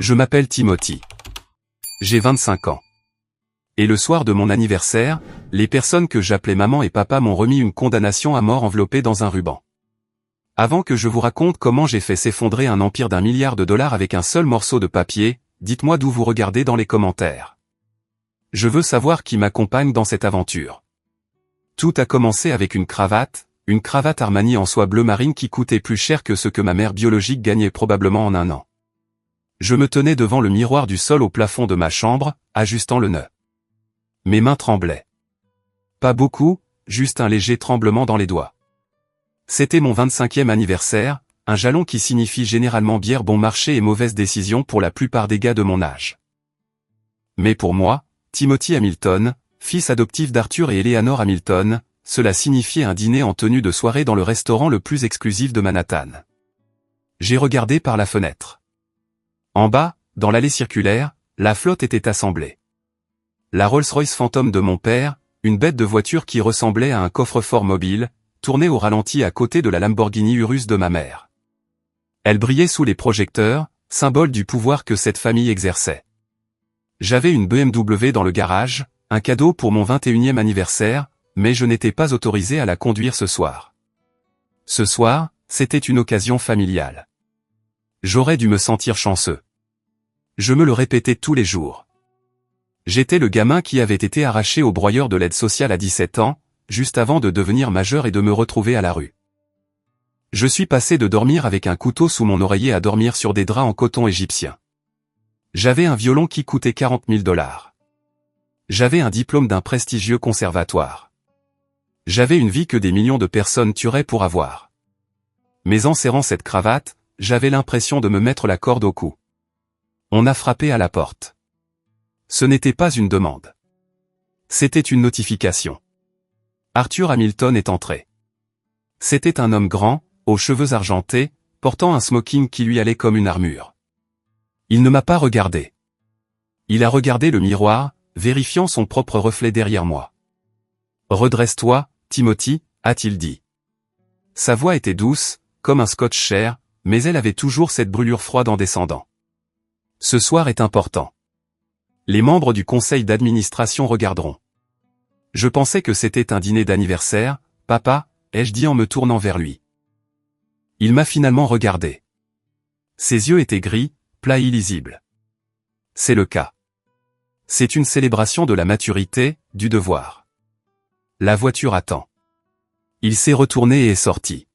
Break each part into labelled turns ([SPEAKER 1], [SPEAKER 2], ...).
[SPEAKER 1] Je m'appelle Timothy. J'ai 25 ans. Et le soir de mon anniversaire, les personnes que j'appelais maman et papa m'ont remis une condamnation à mort enveloppée dans un ruban. Avant que je vous raconte comment j'ai fait s'effondrer un empire d'1 milliard de dollars avec un seul morceau de papier, dites-moi d'où vous regardez dans les commentaires. Je veux savoir qui m'accompagne dans cette aventure. Tout a commencé avec une cravate Armani en soie bleu marine qui coûtait plus cher que ce que ma mère biologique gagnait probablement en un an. Je me tenais devant le miroir du sol au plafond de ma chambre, ajustant le nœud. Mes mains tremblaient. Pas beaucoup, juste un léger tremblement dans les doigts. C'était mon 25e anniversaire, un jalon qui signifie généralement bière bon marché et mauvaise décision pour la plupart des gars de mon âge. Mais pour moi, Timothy Hamilton, fils adoptif d'Arthur et Eleanor Hamilton, cela signifiait un dîner en tenue de soirée dans le restaurant le plus exclusif de Manhattan. J'ai regardé par la fenêtre. En bas, dans l'allée circulaire, la flotte était assemblée. La Rolls-Royce Phantom de mon père, une bête de voiture qui ressemblait à un coffre-fort mobile, tournait au ralenti à côté de la Lamborghini Urus de ma mère. Elle brillait sous les projecteurs, symbole du pouvoir que cette famille exerçait. J'avais une BMW dans le garage, un cadeau pour mon 21e anniversaire, mais je n'étais pas autorisé à la conduire ce soir. Ce soir, c'était une occasion familiale. J'aurais dû me sentir chanceux. Je me le répétais tous les jours. J'étais le gamin qui avait été arraché au broyeur de l'aide sociale à 17 ans, juste avant de devenir majeur et de me retrouver à la rue. Je suis passé de dormir avec un couteau sous mon oreiller à dormir sur des draps en coton égyptien. J'avais un violon qui coûtait 40 000 $. J'avais un diplôme d'un prestigieux conservatoire. J'avais une vie que des millions de personnes tueraient pour avoir. Mais en serrant cette cravate, j'avais l'impression de me mettre la corde au cou. On a frappé à la porte. Ce n'était pas une demande. C'était une notification. Arthur Hamilton est entré. C'était un homme grand, aux cheveux argentés, portant un smoking qui lui allait comme une armure. Il ne m'a pas regardé. Il a regardé le miroir, vérifiant son propre reflet derrière moi. « Redresse-toi, Timothy », a-t-il dit. Sa voix était douce, comme un scotch cher, mais elle avait toujours cette brûlure froide en descendant. « Ce soir est important. Les membres du conseil d'administration regarderont. » Je pensais que c'était un dîner d'anniversaire, papa, ai-je dit en me tournant vers lui. Il m'a finalement regardé. Ses yeux étaient gris, plats illisibles. C'est le cas. C'est une célébration de la maturité, du devoir. La voiture attend. Il s'est retourné et est sorti.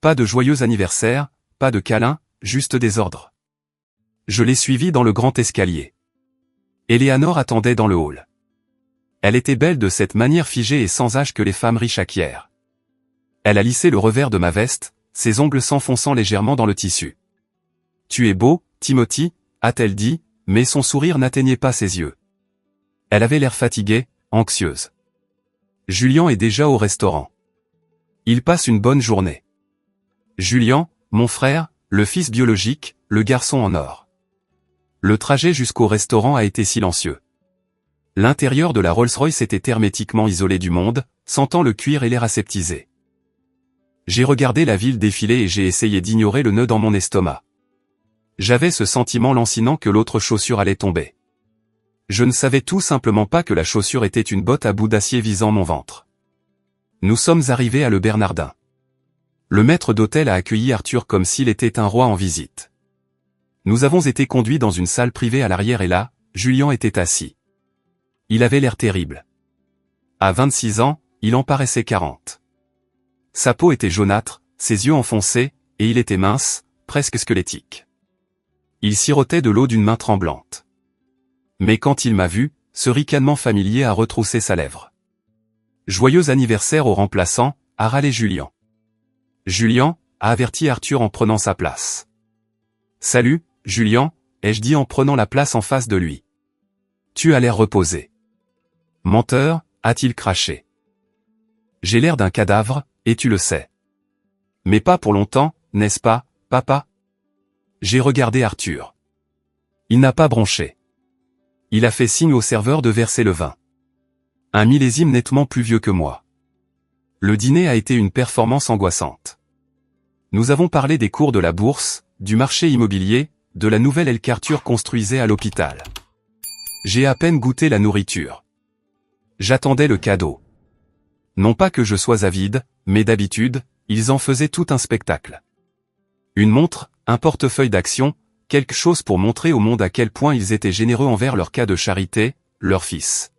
[SPEAKER 1] Pas de joyeux anniversaire, pas de câlin, juste des ordres. Je l'ai suivi dans le grand escalier. Eleanor attendait dans le hall. Elle était belle de cette manière figée et sans âge que les femmes riches acquièrent. Elle a lissé le revers de ma veste, ses ongles s'enfonçant légèrement dans le tissu. « Tu es beau, Timothy », a-t-elle dit, mais son sourire n'atteignait pas ses yeux. Elle avait l'air fatiguée, anxieuse. Julian est déjà au restaurant. Il passe une bonne journée. Julian, mon frère, le fils biologique, le garçon en or. Le trajet jusqu'au restaurant a été silencieux. L'intérieur de la Rolls-Royce était hermétiquement isolé du monde, sentant le cuir et l'air aseptisé. J'ai regardé la ville défiler et j'ai essayé d'ignorer le nœud dans mon estomac. J'avais ce sentiment lancinant que l'autre chaussure allait tomber. Je ne savais tout simplement pas que la chaussure était une botte à bout d'acier visant mon ventre. Nous sommes arrivés à Le Bernardin. Le maître d'hôtel a accueilli Arthur comme s'il était un roi en visite. Nous avons été conduits dans une salle privée à l'arrière et là, Julian était assis. Il avait l'air terrible. À 26 ans, il en paraissait 40. Sa peau était jaunâtre, ses yeux enfoncés, et il était mince, presque squelettique. Il sirotait de l'eau d'une main tremblante. Mais quand il m'a vu, ce ricanement familier a retroussé sa lèvre. « Joyeux anniversaire au remplaçant », a râlé Julian. Julian, a averti Arthur en prenant sa place. « Salut, Julian », ai-je dit en prenant la place en face de lui. « Tu as l'air reposé. »« Menteur », a-t-il craché. « J'ai l'air d'un cadavre, et tu le sais. »« Mais pas pour longtemps, n'est-ce pas, papa ?» J'ai regardé Arthur. Il n'a pas bronché. Il a fait signe au serveur de verser le vin. Un millésime nettement plus vieux que moi. Le dîner a été une performance angoissante. Nous avons parlé des cours de la bourse, du marché immobilier, de la nouvelle aile qu'Arthur construisait à l'hôpital. J'ai à peine goûté la nourriture. J'attendais le cadeau. Non pas que je sois avide, mais d'habitude, ils en faisaient tout un spectacle. Une montre, un portefeuille d'action, quelque chose pour montrer au monde à quel point ils étaient généreux envers leur cas de charité, leur fils.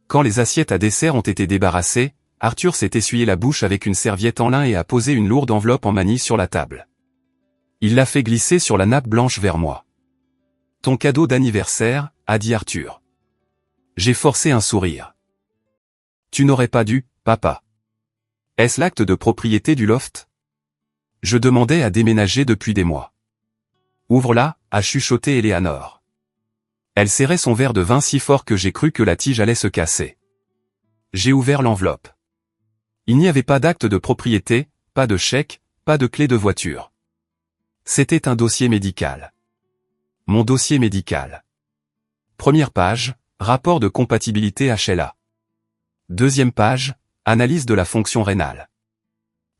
[SPEAKER 1] Quand les assiettes à dessert ont été débarrassées, Arthur s'est essuyé la bouche avec une serviette en lin et a posé une lourde enveloppe en manille sur la table. Il l'a fait glisser sur la nappe blanche vers moi. « Ton cadeau d'anniversaire », a dit Arthur. J'ai forcé un sourire. « Tu n'aurais pas dû, papa. » Est-ce l'acte de propriété du loft? Je demandais à déménager depuis des mois. « Ouvre-la », a chuchoté Éléanore. Elle serrait son verre de vin si fort que j'ai cru que la tige allait se casser. J'ai ouvert l'enveloppe. Il n'y avait pas d'acte de propriété, pas de chèque, pas de clé de voiture. C'était un dossier médical. Mon dossier médical. Première page, rapport de compatibilité HLA. Deuxième page, analyse de la fonction rénale.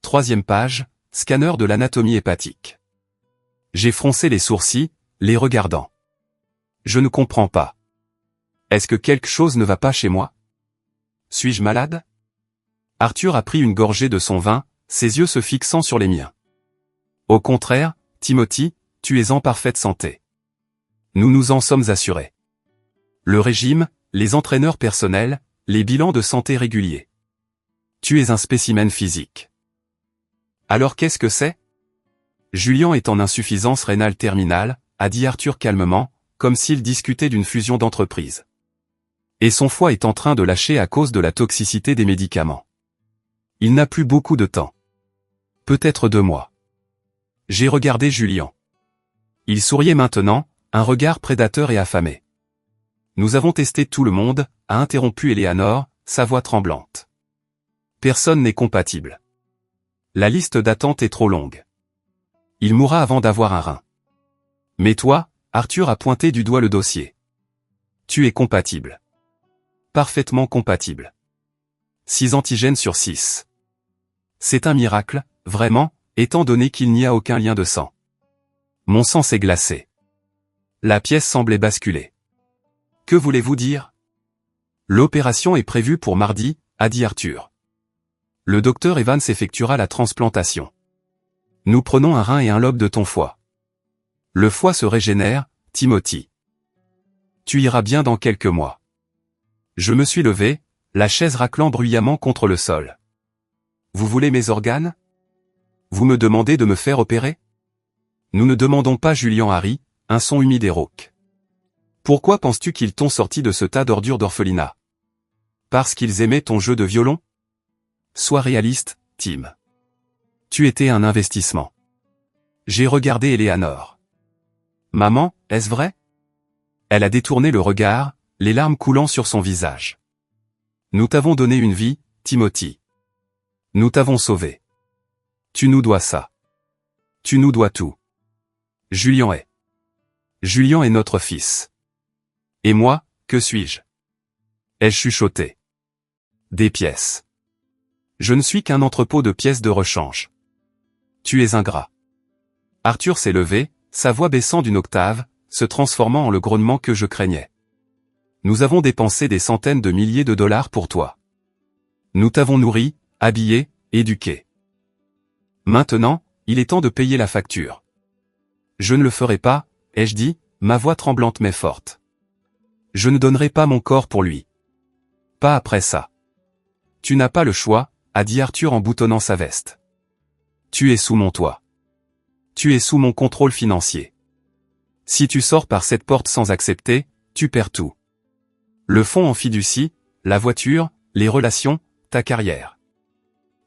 [SPEAKER 1] Troisième page, scanner de l'anatomie hépatique. J'ai froncé les sourcils, les regardant. Je ne comprends pas. Est-ce que quelque chose ne va pas chez moi? Suis-je malade? Arthur a pris une gorgée de son vin, ses yeux se fixant sur les miens. Au contraire, Timothy, tu es en parfaite santé. Nous nous en sommes assurés. Le régime, les entraîneurs personnels, les bilans de santé réguliers. Tu es un spécimen physique. Alors qu'est-ce que c'est? Julien est en insuffisance rénale terminale, a dit Arthur calmement, comme s'il discutait d'une fusion d'entreprises. Et son foie est en train de lâcher à cause de la toxicité des médicaments. Il n'a plus beaucoup de temps. Peut-être 2 mois. J'ai regardé Julien. Il souriait maintenant, un regard prédateur et affamé. Nous avons testé tout le monde, a interrompu Éléanore, sa voix tremblante. Personne n'est compatible. La liste d'attente est trop longue. Il mourra avant d'avoir un rein. Mais toi, Arthur a pointé du doigt le dossier. Tu es compatible. Parfaitement compatible. 6 antigènes sur 6. C'est un miracle, vraiment, étant donné qu'il n'y a aucun lien de sang. Mon sang s'est glacé. La pièce semblait basculer. Que voulez-vous dire? L'opération est prévue pour mardi, a dit Arthur. Le docteur Evans effectuera la transplantation. Nous prenons un rein et un lobe de ton foie. Le foie se régénère, Timothy. Tu iras bien dans quelques mois. Je me suis levé, la chaise raclant bruyamment contre le sol. Vous voulez mes organes? Vous me demandez de me faire opérer? Nous ne demandons pas Julien Harry, un son humide et rauque. Pourquoi penses-tu qu'ils t'ont sorti de ce tas d'ordures d'orphelinat? Parce qu'ils aimaient ton jeu de violon? Sois réaliste, Tim. Tu étais un investissement. J'ai regardé Éléanore. Maman, est-ce vrai? Elle a détourné le regard, les larmes coulant sur son visage. Nous t'avons donné une vie, Timothy. Nous t'avons sauvé. Tu nous dois ça. Tu nous dois tout. Julien est notre fils. Et moi, que suis-je? Ai-je chuchoté? Des pièces. Je ne suis qu'un entrepôt de pièces de rechange. Tu es ingrat. Arthur s'est levé, sa voix baissant d'une octave, se transformant en le grognement que je craignais. Nous avons dépensé des centaines de milliers de dollars pour toi. Nous t'avons nourri, habillé, éduqué. Maintenant, il est temps de payer la facture. Je ne le ferai pas, ai-je dit, ma voix tremblante mais forte. Je ne donnerai pas mon corps pour lui. Pas après ça. Tu n'as pas le choix, a dit Arthur en boutonnant sa veste. Tu es sous mon toit. Tu es sous mon contrôle financier. Si tu sors par cette porte sans accepter, tu perds tout. Le fonds en fiducie, la voiture, les relations, ta carrière.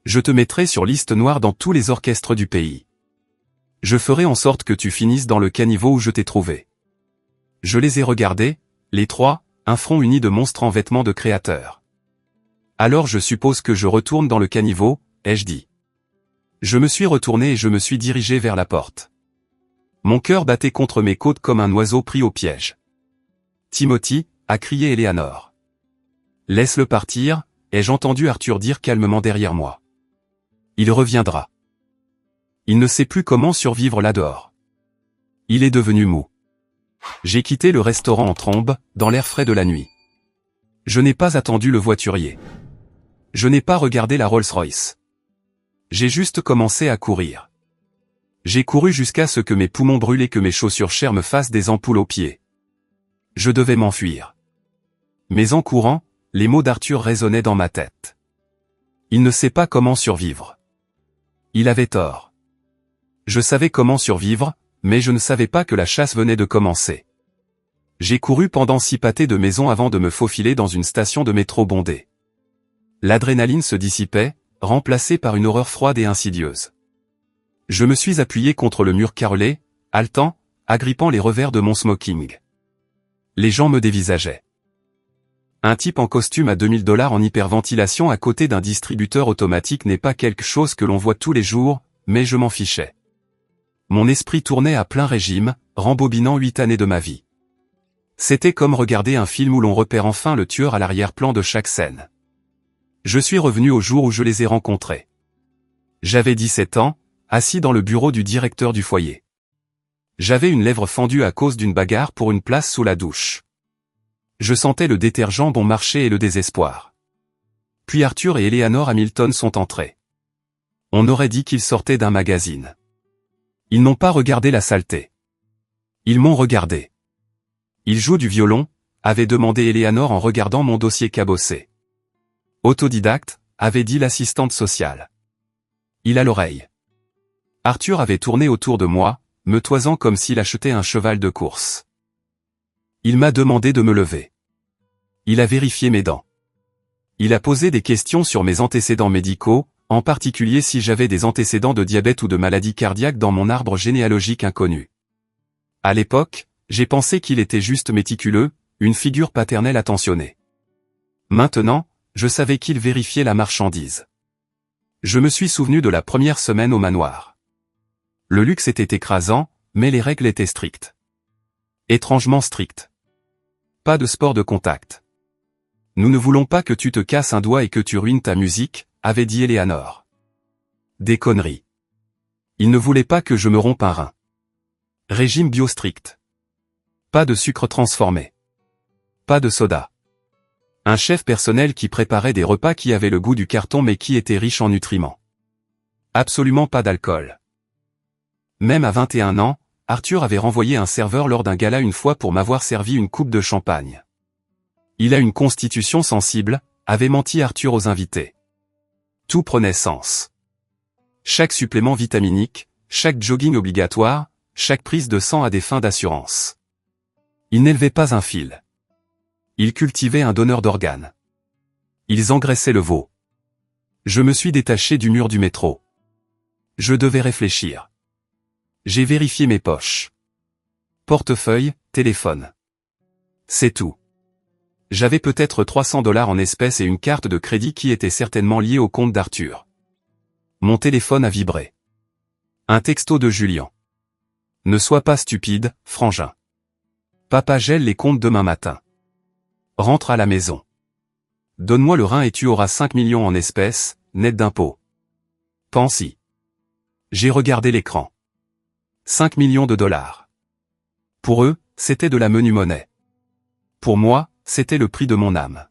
[SPEAKER 1] Je te mettrai sur liste noire dans tous les orchestres du pays. Je ferai en sorte que tu finisses dans le caniveau où je t'ai trouvé. Je les ai regardés, les trois, un front uni de monstres en vêtements de créateurs. Alors je suppose que je retourne dans le caniveau, ai-je dit. Je me suis retourné et je me suis dirigé vers la porte. Mon cœur battait contre mes côtes comme un oiseau pris au piège. Timothy, a crié Éléanore. Laisse-le partir, ai-je entendu Arthur dire calmement derrière moi. Il reviendra. Il ne sait plus comment survivre là dehors. Il est devenu mou. J'ai quitté le restaurant en trombe, dans l'air frais de la nuit. Je n'ai pas attendu le voiturier. Je n'ai pas regardé la Rolls-Royce. J'ai juste commencé à courir. J'ai couru jusqu'à ce que mes poumons brûlent et que mes chaussures chères me fassent des ampoules aux pieds. Je devais m'enfuir. Mais en courant, les mots d'Arthur résonnaient dans ma tête. Il ne sait pas comment survivre. Il avait tort. Je savais comment survivre, mais je ne savais pas que la chasse venait de commencer. J'ai couru pendant 6 pâtés de maison avant de me faufiler dans une station de métro bondée. L'adrénaline se dissipait, remplacée par une horreur froide et insidieuse. Je me suis appuyé contre le mur carrelé, haletant, agrippant les revers de mon smoking. Les gens me dévisageaient. Un type en costume à $2000 en hyperventilation à côté d'un distributeur automatique n'est pas quelque chose que l'on voit tous les jours, mais je m'en fichais. Mon esprit tournait à plein régime, rembobinant 8 années de ma vie. C'était comme regarder un film où l'on repère enfin le tueur à l'arrière-plan de chaque scène. Je suis revenu au jour où je les ai rencontrés. J'avais 17 ans, assis dans le bureau du directeur du foyer. J'avais une lèvre fendue à cause d'une bagarre pour une place sous la douche. Je sentais le détergent bon marché et le désespoir. Puis Arthur et Eleanor Hamilton sont entrés. On aurait dit qu'ils sortaient d'un magazine. Ils n'ont pas regardé la saleté. Ils m'ont regardé. Il joue du violon, avait demandé Eleanor en regardant mon dossier cabossé. Autodidacte, avait dit l'assistante sociale. Il a l'oreille. Arthur avait tourné autour de moi, me toisant comme s'il achetait un cheval de course. Il m'a demandé de me lever. Il a vérifié mes dents. Il a posé des questions sur mes antécédents médicaux, en particulier si j'avais des antécédents de diabète ou de maladie cardiaque dans mon arbre généalogique inconnu. À l'époque, j'ai pensé qu'il était juste méticuleux, une figure paternelle attentionnée. Maintenant, je savais qu'il vérifiait la marchandise. Je me suis souvenu de la première semaine au manoir. Le luxe était écrasant, mais les règles étaient strictes. Étrangement strictes. Pas de sport de contact. Nous ne voulons pas que tu te casses un doigt et que tu ruines ta musique, avait dit Eleanor. Des conneries. Il ne voulait pas que je me rompe un rein. Régime bio strict. Pas de sucre transformé. Pas de soda. Un chef personnel qui préparait des repas qui avaient le goût du carton mais qui étaient riches en nutriments. Absolument pas d'alcool. Même à 21 ans, Arthur avait renvoyé un serveur lors d'un gala une fois pour m'avoir servi une coupe de champagne. Il a une constitution sensible, avait menti Arthur aux invités. Tout prenait sens. Chaque supplément vitaminique, chaque jogging obligatoire, chaque prise de sang à des fins d'assurance. Il n'élevait pas un fil. Il cultivait un donneur d'organes. Ils engraissaient le veau. Je me suis détaché du mur du métro. Je devais réfléchir. J'ai vérifié mes poches. Portefeuille, téléphone. C'est tout. J'avais peut-être $300 en espèces et une carte de crédit qui était certainement liée au compte d'Arthur. Mon téléphone a vibré. Un texto de Julien. Ne sois pas stupide, frangin. Papa gèle les comptes demain matin. Rentre à la maison. Donne-moi le rein et tu auras 5 millions en espèces, net d'impôts. Pense-y. J'ai regardé l'écran. 5 millions de dollars. Pour eux, c'était de la menue monnaie. Pour moi, c'était le prix de mon âme.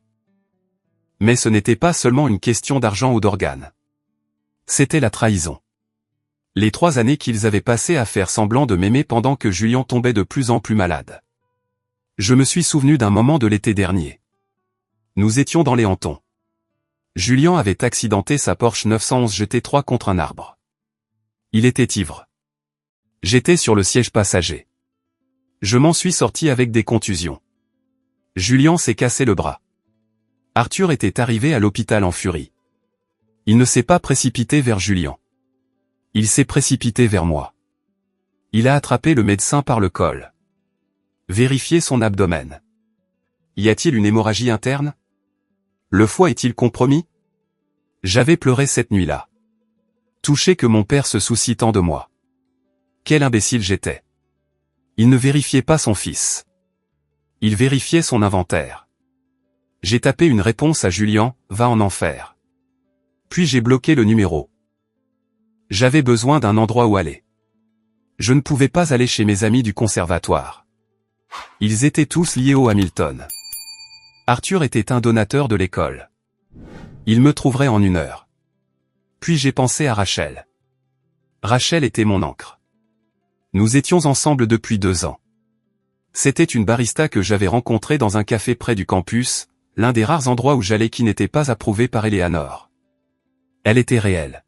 [SPEAKER 1] Mais ce n'était pas seulement une question d'argent ou d'organes. C'était la trahison. Les 3 années qu'ils avaient passées à faire semblant de m'aimer pendant que Julien tombait de plus en plus malade. Je me suis souvenu d'un moment de l'été dernier. Nous étions dans les Hantons. Julien avait accidenté sa Porsche 911 GT3 contre un arbre. Il était ivre. J'étais sur le siège passager. Je m'en suis sorti avec des contusions. Julien s'est cassé le bras. Arthur était arrivé à l'hôpital en furie. Il ne s'est pas précipité vers Julien. Il s'est précipité vers moi. Il a attrapé le médecin par le col. Vérifié son abdomen. Y a-t-il une hémorragie interne? Le foie est-il compromis? J'avais pleuré cette nuit-là. Touché que mon père se soucie tant de moi. Quel imbécile j'étais. Il ne vérifiait pas son fils. Il vérifiait son inventaire. J'ai tapé une réponse à Julien, va en enfer. Puis j'ai bloqué le numéro. J'avais besoin d'un endroit où aller. Je ne pouvais pas aller chez mes amis du conservatoire. Ils étaient tous liés au Hamilton. Arthur était un donateur de l'école. Il me trouverait en 1 heure. Puis j'ai pensé à Rachel. Rachel était mon ancre. Nous étions ensemble depuis 2 ans. C'était une barista que j'avais rencontrée dans un café près du campus, l'un des rares endroits où j'allais qui n'était pas approuvé par Eleanor. Elle était réelle.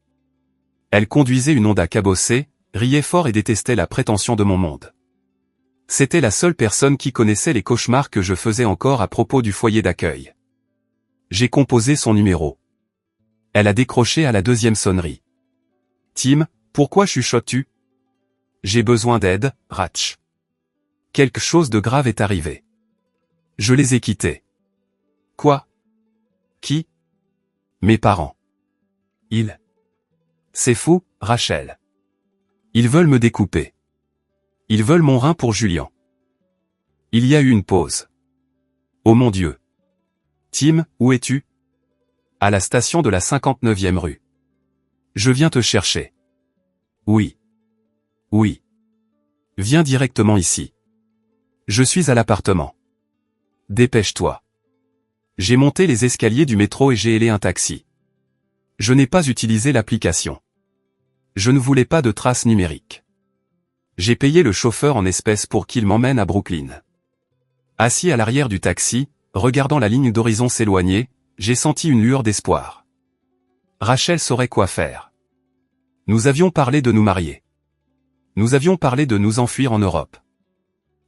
[SPEAKER 1] Elle conduisait une Honda cabossée, riait fort et détestait la prétention de mon monde. C'était la seule personne qui connaissait les cauchemars que je faisais encore à propos du foyer d'accueil. J'ai composé son numéro. Elle a décroché à la 2e sonnerie. « Tim, pourquoi chuchotes-tu ? J'ai besoin d'aide, Ratch. Quelque chose de grave est arrivé. Je les ai quittés. » Quoi ? Qui ? Mes parents. Ils. C'est fou, Rachel. Ils veulent me découper. Ils veulent mon rein pour Julian. Il y a eu une pause. Oh mon Dieu. Tim, où es-tu ? À la station de la 59e rue. Je viens te chercher. Oui. Oui. Viens directement ici. Je suis à l'appartement. Dépêche-toi. J'ai monté les escaliers du métro et j'ai hélé un taxi. Je n'ai pas utilisé l'application. Je ne voulais pas de traces numériques. J'ai payé le chauffeur en espèces pour qu'il m'emmène à Brooklyn. Assis à l'arrière du taxi, regardant la ligne d'horizon s'éloigner, j'ai senti une lueur d'espoir. Rachel saurait quoi faire. Nous avions parlé de nous marier. Nous avions parlé de nous enfuir en Europe.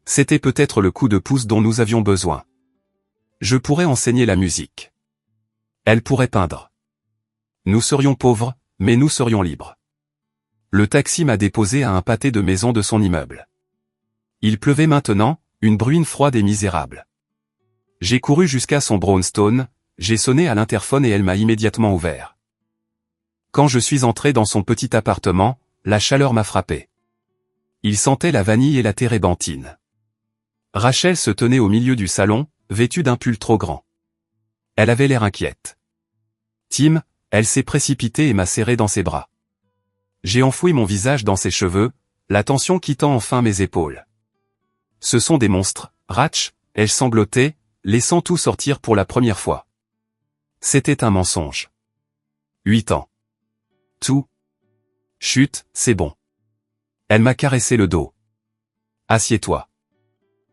[SPEAKER 1] C'était peut-être le coup de pouce dont nous avions besoin. Je pourrais enseigner la musique. Elle pourrait peindre. Nous serions pauvres, mais nous serions libres. Le taxi m'a déposé à un pâté de maison de son immeuble. Il pleuvait maintenant, une bruine froide et misérable. J'ai couru jusqu'à son brownstone, j'ai sonné à l'interphone et elle m'a immédiatement ouvert. Quand je suis entré dans son petit appartement, la chaleur m'a frappé. Il sentait la vanille et la térébenthine. Rachel se tenait au milieu du salon, vêtue d'un pull trop grand. Elle avait l'air inquiète. Tim, elle s'est précipitée et m'a serré dans ses bras. J'ai enfoui mon visage dans ses cheveux, la tension quittant enfin mes épaules. Ce sont des monstres, Ratch, ai-je sangloté, laissant tout sortir pour la première fois. C'était un mensonge. 8 ans. Tout. Chut, c'est bon. Elle m'a caressé le dos. Assieds-toi.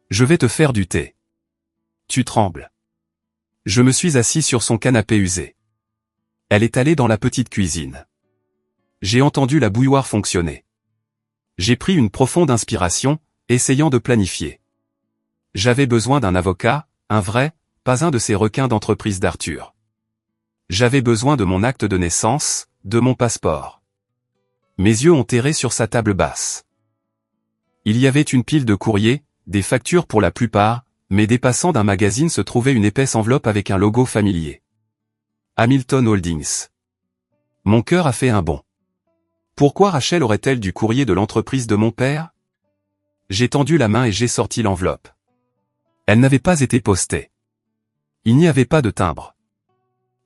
[SPEAKER 1] Je vais te faire du thé. Tu trembles. Je me suis assis sur son canapé usé. Elle est allée dans la petite cuisine. J'ai entendu la bouilloire fonctionner. J'ai pris une profonde inspiration, essayant de planifier. J'avais besoin d'un avocat, un vrai, pas un de ces requins d'entreprise d'Arthur. J'avais besoin de mon acte de naissance, de mon passeport. Mes yeux ont erré sur sa table basse. Il y avait une pile de courriers, des factures pour la plupart, mais dépassant d'un magazine se trouvait une épaisse enveloppe avec un logo familier. Hamilton Holdings. Mon cœur a fait un bond. Pourquoi Rachel aurait-elle du courrier de l'entreprise de mon père ? J'ai tendu la main et j'ai sorti l'enveloppe. Elle n'avait pas été postée. Il n'y avait pas de timbre.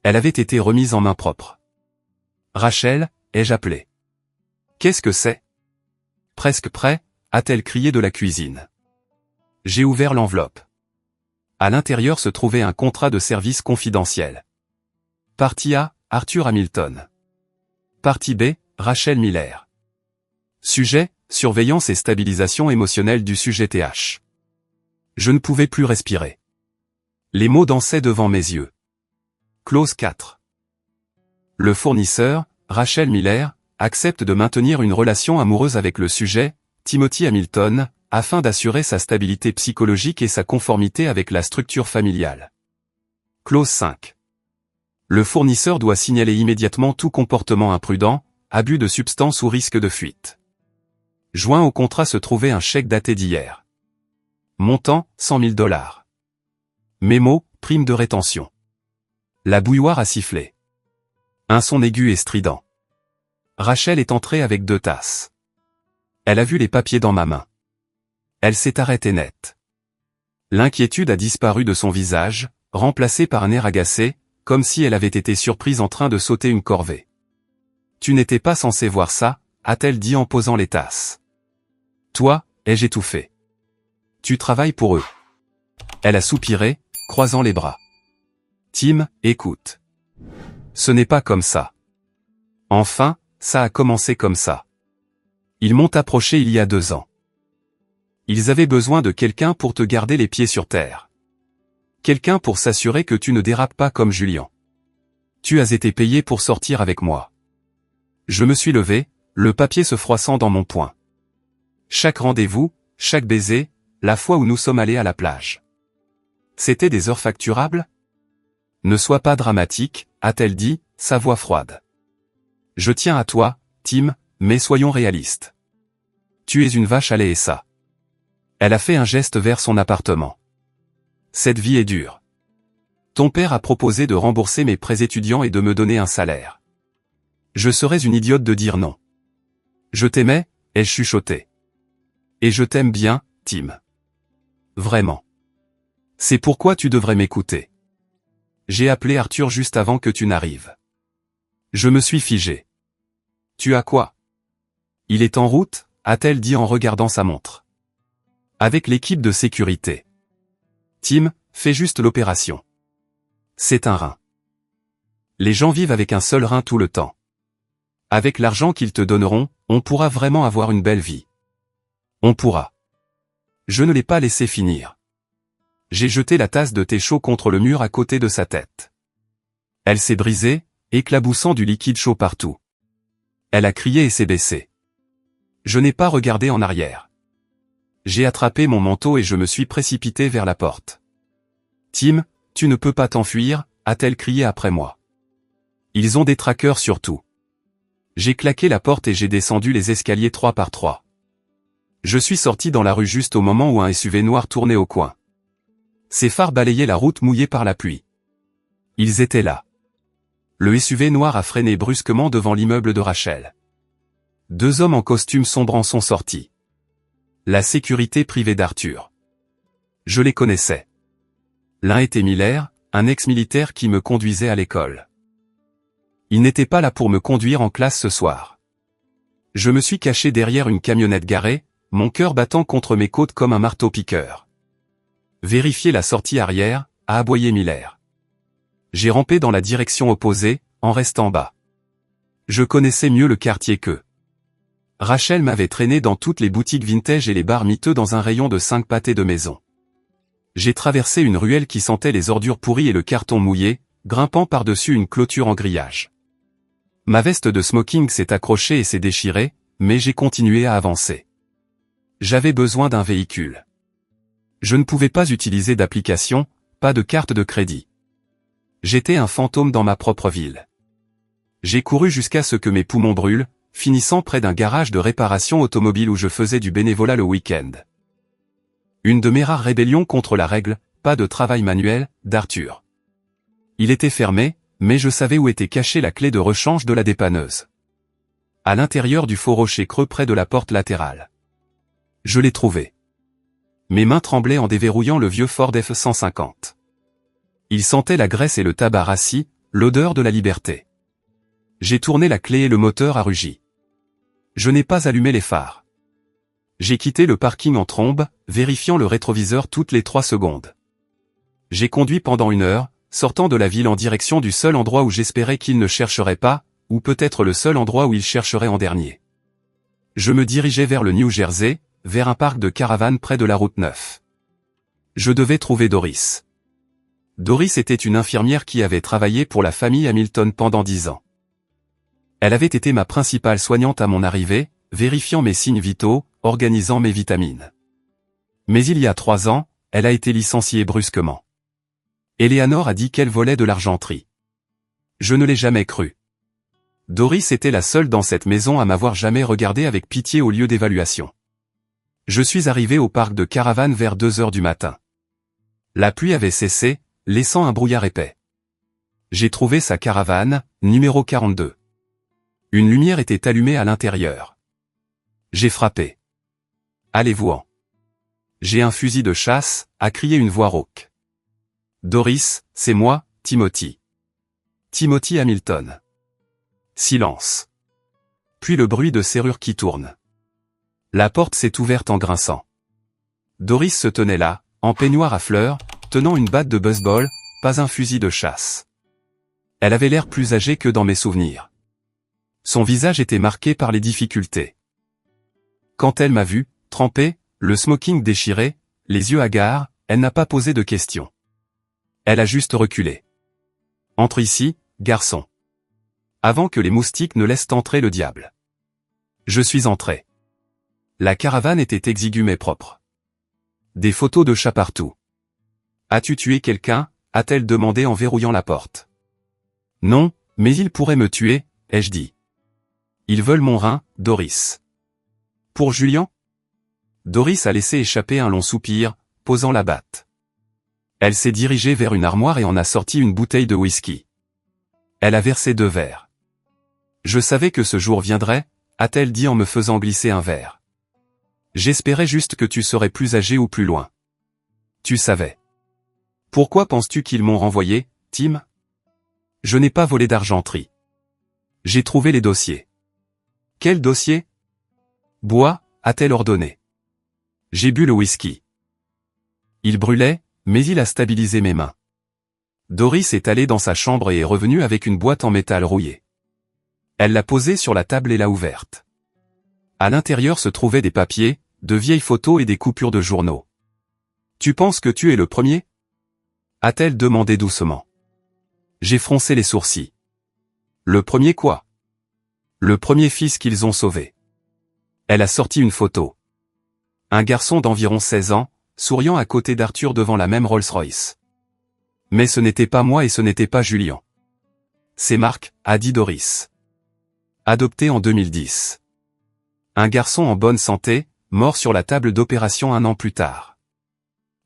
[SPEAKER 1] Elle avait été remise en main propre. Rachel, ai-je appelé. Qu'est-ce que c'est ? Presque prêt, a-t-elle crié de la cuisine. J'ai ouvert l'enveloppe. À l'intérieur se trouvait un contrat de service confidentiel. Partie A, Arthur Hamilton. Partie B, Rachel Miller. Sujet, surveillance et stabilisation émotionnelle du sujet TH. Je ne pouvais plus respirer. Les mots dansaient devant mes yeux. Clause 4. Le fournisseur, Rachel Miller, accepte de maintenir une relation amoureuse avec le sujet, Timothy Hamilton, afin d'assurer sa stabilité psychologique et sa conformité avec la structure familiale. Clause 5. Le fournisseur doit signaler immédiatement tout comportement imprudent, abus de substances ou risque de fuite. Joint au contrat se trouvait un chèque daté d'hier. Montant, $100 000. Mémo, prime de rétention. La bouilloire a sifflé. Un son aigu et strident. Rachel est entrée avec 2 tasses. Elle a vu les papiers dans ma main. Elle s'est arrêtée net. L'inquiétude a disparu de son visage, remplacée par un air agacé, comme si elle avait été surprise en train de sauter une corvée. Tu n'étais pas censé voir ça, a-t-elle dit en posant les tasses. Toi, ai-je étouffé. Tu travailles pour eux. Elle a soupiré, croisant les bras. Tim, écoute. Ce n'est pas comme ça. Enfin, ça a commencé comme ça. Ils m'ont approché il y a 2 ans. Ils avaient besoin de quelqu'un pour te garder les pieds sur terre. Quelqu'un pour s'assurer que tu ne dérapes pas comme Julian. Tu as été payé pour sortir avec moi. Je me suis levé, le papier se froissant dans mon poing. Chaque rendez-vous, chaque baiser, la fois où nous sommes allés à la plage. C'était des heures facturables? Ne sois pas dramatique, a-t-elle dit, sa voix froide. Je tiens à toi, Tim, mais soyons réalistes. Tu es une vache à lait et ça. Elle a fait un geste vers son appartement. Cette vie est dure. Ton père a proposé de rembourser mes prêts étudiants et de me donner un salaire. Je serais une idiote de dire non. Je t'aimais, ai-je chuchoté. Et je t'aime bien, Tim. Vraiment. C'est pourquoi tu devrais m'écouter. J'ai appelé Arthur juste avant que tu n'arrives. Je me suis figé. Tu as quoi? Il est en route, a-t-elle dit en regardant sa montre. Avec l'équipe de sécurité. Tim, fais juste l'opération. C'est un rein. Les gens vivent avec un seul rein tout le temps. Avec l'argent qu'ils te donneront, on pourra vraiment avoir une belle vie. On pourra. Je ne l'ai pas laissé finir. J'ai jeté la tasse de thé chaud contre le mur à côté de sa tête. Elle s'est brisée, éclaboussant du liquide chaud partout. Elle a crié et s'est baissée. Je n'ai pas regardé en arrière. J'ai attrapé mon manteau et je me suis précipité vers la porte. Tim, tu ne peux pas t'enfuir, a-t-elle crié après moi. Ils ont des traqueurs surtout. J'ai claqué la porte et j'ai descendu les escaliers 3 par 3. Je suis sorti dans la rue juste au moment où un SUV noir tournait au coin. Ses phares balayaient la route mouillée par la pluie. Ils étaient là. Le SUV noir a freiné brusquement devant l'immeuble de Rachel. 2 hommes en costume sombre en sont sortis. La sécurité privée d'Arthur. Je les connaissais. L'un était Miller, un ex-militaire qui me conduisait à l'école. Il n'était pas là pour me conduire en classe ce soir. Je me suis caché derrière une camionnette garée, mon cœur battant contre mes côtes comme un marteau-piqueur. Vérifiez la sortie arrière, a aboyé Miller. J'ai rampé dans la direction opposée, en restant bas. Je connaissais mieux le quartier qu'eux. Rachel m'avait traîné dans toutes les boutiques vintage et les bars miteux dans un rayon de 5 pâtés de maison. J'ai traversé une ruelle qui sentait les ordures pourries et le carton mouillé, grimpant par-dessus une clôture en grillage. Ma veste de smoking s'est accrochée et s'est déchirée, mais j'ai continué à avancer. J'avais besoin d'un véhicule. Je ne pouvais pas utiliser d'application, pas de carte de crédit. J'étais un fantôme dans ma propre ville. J'ai couru jusqu'à ce que mes poumons brûlent, finissant près d'un garage de réparation automobile où je faisais du bénévolat le week-end. Une de mes rares rébellions contre la règle, pas de travail manuel, d'Arthur. Il était fermé, mais je savais où était cachée la clé de rechange de la dépanneuse. À l'intérieur du faux rocher creux près de la porte latérale. Je l'ai trouvé. Mes mains tremblaient en déverrouillant le vieux Ford F-150. Il sentait la graisse et le tabac rassis, l'odeur de la liberté. J'ai tourné la clé et le moteur a rugi. Je n'ai pas allumé les phares. J'ai quitté le parking en trombe, vérifiant le rétroviseur toutes les 3 secondes. J'ai conduit pendant 1 heure, sortant de la ville en direction du seul endroit où j'espérais qu'il ne chercherait pas, ou peut-être le seul endroit où il chercherait en dernier. Je me dirigeais vers le New Jersey, vers un parc de caravanes près de la route 9. Je devais trouver Doris. Doris était une infirmière qui avait travaillé pour la famille Hamilton pendant 10 ans. Elle avait été ma principale soignante à mon arrivée, vérifiant mes signes vitaux, organisant mes vitamines. Mais il y a 3 ans, elle a été licenciée brusquement. Eleanor a dit qu'elle volait de l'argenterie. Je ne l'ai jamais cru. Doris était la seule dans cette maison à m'avoir jamais regardé avec pitié au lieu d'évaluation. Je suis arrivé au parc de caravanes vers 2 heures du matin. La pluie avait cessé, laissant un brouillard épais. J'ai trouvé sa caravane, numéro 42. Une lumière était allumée à l'intérieur. J'ai frappé. Allez-vous-en. J'ai un fusil de chasse, a crié une voix rauque. Doris, c'est moi, Timothy. Timothy Hamilton. Silence. Puis le bruit de serrure qui tourne. La porte s'est ouverte en grinçant. Doris se tenait là, en peignoir à fleurs, tenant une batte de baseball, pas un fusil de chasse. Elle avait l'air plus âgée que dans mes souvenirs. Son visage était marqué par les difficultés. Quand elle m'a vu, trempé, le smoking déchiré, les yeux hagards, elle n'a pas posé de questions. Elle a juste reculé. Entre ici, garçon. Avant que les moustiques ne laissent entrer le diable. Je suis entré. La caravane était exiguë mais propre. Des photos de chats partout. As-tu tué quelqu'un? A-t-elle demandé en verrouillant la porte. Non, mais ils pourraient me tuer, ai-je dit. Ils veulent mon rein, Doris. Pour Julian? Doris a laissé échapper un long soupir, posant la batte. Elle s'est dirigée vers une armoire et en a sorti une bouteille de whisky. Elle a versé 2 verres. Je savais que ce jour viendrait, a-t-elle dit en me faisant glisser un verre. J'espérais juste que tu serais plus âgé ou plus loin. Tu savais. Pourquoi penses-tu qu'ils m'ont renvoyé, Tim? Je n'ai pas volé d'argenterie. J'ai trouvé les dossiers. Quel dossier? Bois, a-t-elle ordonné. J'ai bu le whisky. Il brûlait, mais il a stabilisé mes mains. Doris est allée dans sa chambre et est revenue avec une boîte en métal rouillé. Elle l'a posée sur la table et l'a ouverte. À l'intérieur se trouvaient des papiers, de vieilles photos et des coupures de journaux. Tu penses que tu es le premier? A-t-elle demandé doucement. J'ai froncé les sourcils. Le premier quoi? Le premier fils qu'ils ont sauvé. Elle a sorti une photo. Un garçon d'environ 16 ans, souriant à côté d'Arthur devant la même Rolls-Royce. Mais ce n'était pas moi et ce n'était pas Julian. C'est Marc, a dit Doris. Adopté en 2010. Un garçon en bonne santé, mort sur la table d'opération 1 an plus tard.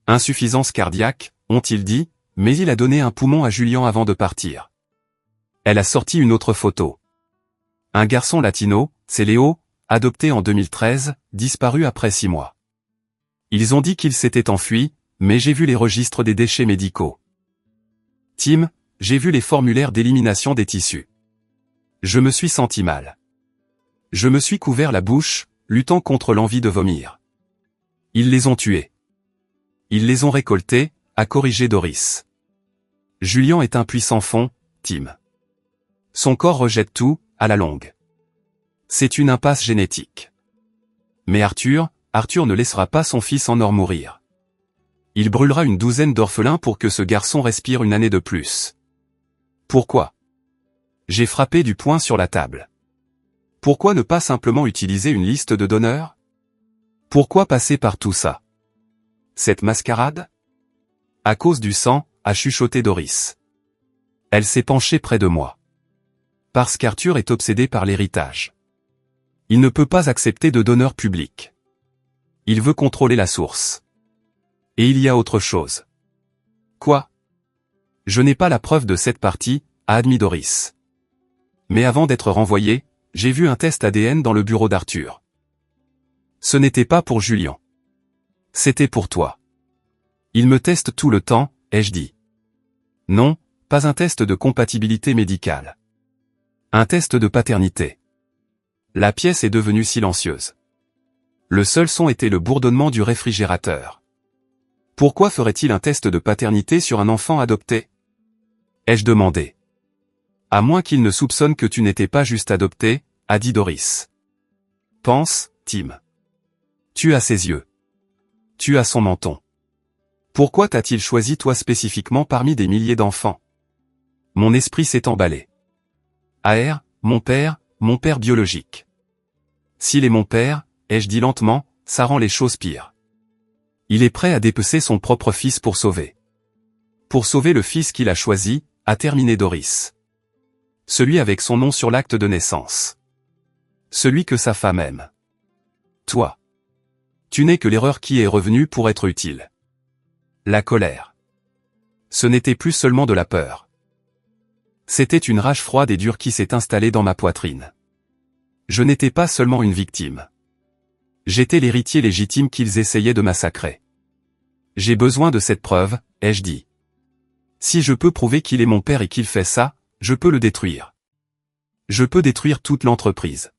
[SPEAKER 1] Insuffisance cardiaque, ont-ils dit, mais il a donné un poumon à Julian avant de partir. Elle a sorti une autre photo. Un garçon latino, c'est Léo, adopté en 2013, disparu après 6 mois. Ils ont dit qu'il s'était enfui, mais j'ai vu les registres des déchets médicaux. Tim, j'ai vu les formulaires d'élimination des tissus. Je me suis senti mal. Je me suis couvert la bouche, luttant contre l'envie de vomir. Ils les ont tués. Ils les ont récoltés, a corrigé Doris. Julian est un puissant fond, Tim. Son corps rejette tout, à la longue. C'est une impasse génétique. Mais Arthur ne laissera pas son fils en or mourir. Il brûlera une douzaine d'orphelins pour que ce garçon respire une année de plus. Pourquoi? J'ai frappé du poing sur la table. Pourquoi ne pas simplement utiliser une liste de donneurs? Pourquoi passer par tout ça? Cette mascarade? À cause du sang, a chuchoté Doris. Elle s'est penchée près de moi. Parce qu'Arthur est obsédé par l'héritage. Il ne peut pas accepter de donneur public. Il veut contrôler la source. Et il y a autre chose. Quoi? Je n'ai pas la preuve de cette partie, a admis Doris. Mais avant d'être renvoyé, j'ai vu un test ADN dans le bureau d'Arthur. Ce n'était pas pour Julian. C'était pour toi. Il me teste tout le temps, ai-je dit. Non, pas un test de compatibilité médicale. Un test de paternité. La pièce est devenue silencieuse. Le seul son était le bourdonnement du réfrigérateur. Pourquoi ferait-il un test de paternité sur un enfant adopté? Ai-je demandé. À moins qu'il ne soupçonne que tu n'étais pas juste adopté, a dit Doris. Pense, Tim. Tu as ses yeux. Tu as son menton. Pourquoi t'a-t-il choisi toi spécifiquement parmi des milliers d'enfants? Mon esprit s'est emballé. AR, mon père biologique. S'il est mon père, ai-je dit lentement, ça rend les choses pires. Il est prêt à dépecer son propre fils pour sauver. Pour sauver le fils qu'il a choisi, a terminé Doris. Celui avec son nom sur l'acte de naissance. Celui que sa femme aime. Toi. Tu n'es que l'erreur qui est revenue pour être utile. La colère. Ce n'était plus seulement de la peur. C'était une rage froide et dure qui s'est installée dans ma poitrine. Je n'étais pas seulement une victime. J'étais l'héritier légitime qu'ils essayaient de massacrer. J'ai besoin de cette preuve, ai-je dit. Si je peux prouver qu'il est mon père et qu'il fait ça, je peux le détruire. Je peux détruire toute l'entreprise.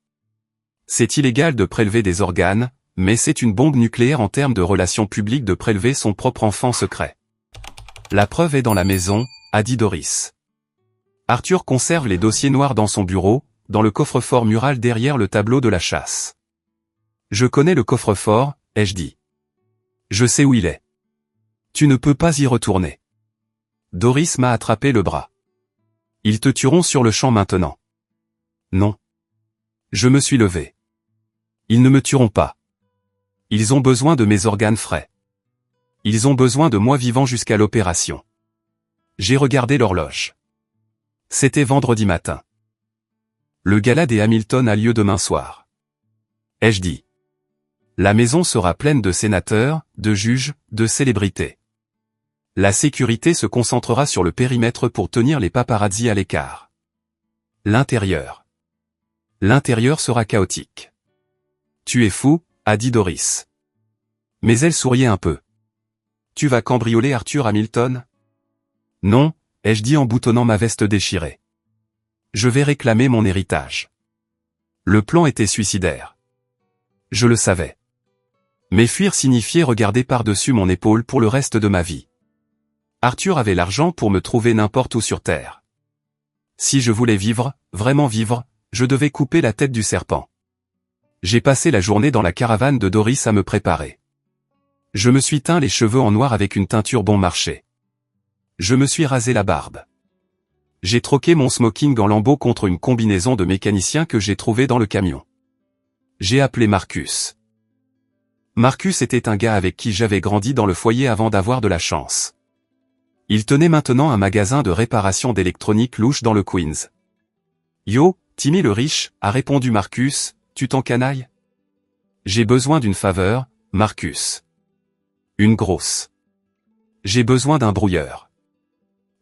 [SPEAKER 1] C'est illégal de prélever des organes, Mais c'est une bombe nucléaire en termes de relations publiques de prélever son propre enfant secret. La preuve est dans la maison, a dit Doris. Arthur conserve les dossiers noirs dans son bureau, dans le coffre-fort mural derrière le tableau de la chasse. Je connais le coffre-fort, ai-je dit. Je sais où il est. Tu ne peux pas y retourner. Doris m'a attrapé le bras. Ils te tueront sur le champ maintenant. Non. Je me suis levé. Ils ne me tueront pas. Ils ont besoin de mes organes frais. Ils ont besoin de moi vivant jusqu'à l'opération. J'ai regardé l'horloge. C'était vendredi matin. Le gala des Hamilton a lieu demain soir. Ai-je dit. La maison sera pleine de sénateurs, de juges, de célébrités. La sécurité se concentrera sur le périmètre pour tenir les paparazzis à l'écart. L'intérieur. L'intérieur sera chaotique. Tu es fou, a dit Doris. Mais elle souriait un peu. Tu vas cambrioler Arthur Hamilton? Non, ai-je dit en boutonnant ma veste déchirée. Je vais réclamer mon héritage. Le plan était suicidaire. Je le savais. Mais fuir signifiait regarder par-dessus mon épaule pour le reste de ma vie. Arthur avait l'argent pour me trouver n'importe où sur Terre. Si je voulais vivre, vraiment vivre, je devais couper la tête du serpent. J'ai passé la journée dans la caravane de Doris à me préparer. Je me suis teint les cheveux en noir avec une teinture bon marché. Je me suis rasé la barbe. J'ai troqué mon smoking en lambeaux contre une combinaison de mécanicien que j'ai trouvée dans le camion. J'ai appelé Marcus. Marcus était un gars avec qui j'avais grandi dans le foyer avant d'avoir de la chance. Il tenait maintenant un magasin de réparation d'électronique louche dans le Queens. Yo, Timmy le riche, a répondu Marcus, tu t'encanailles? J'ai besoin d'une faveur, Marcus. Une grosse. J'ai besoin d'un brouilleur.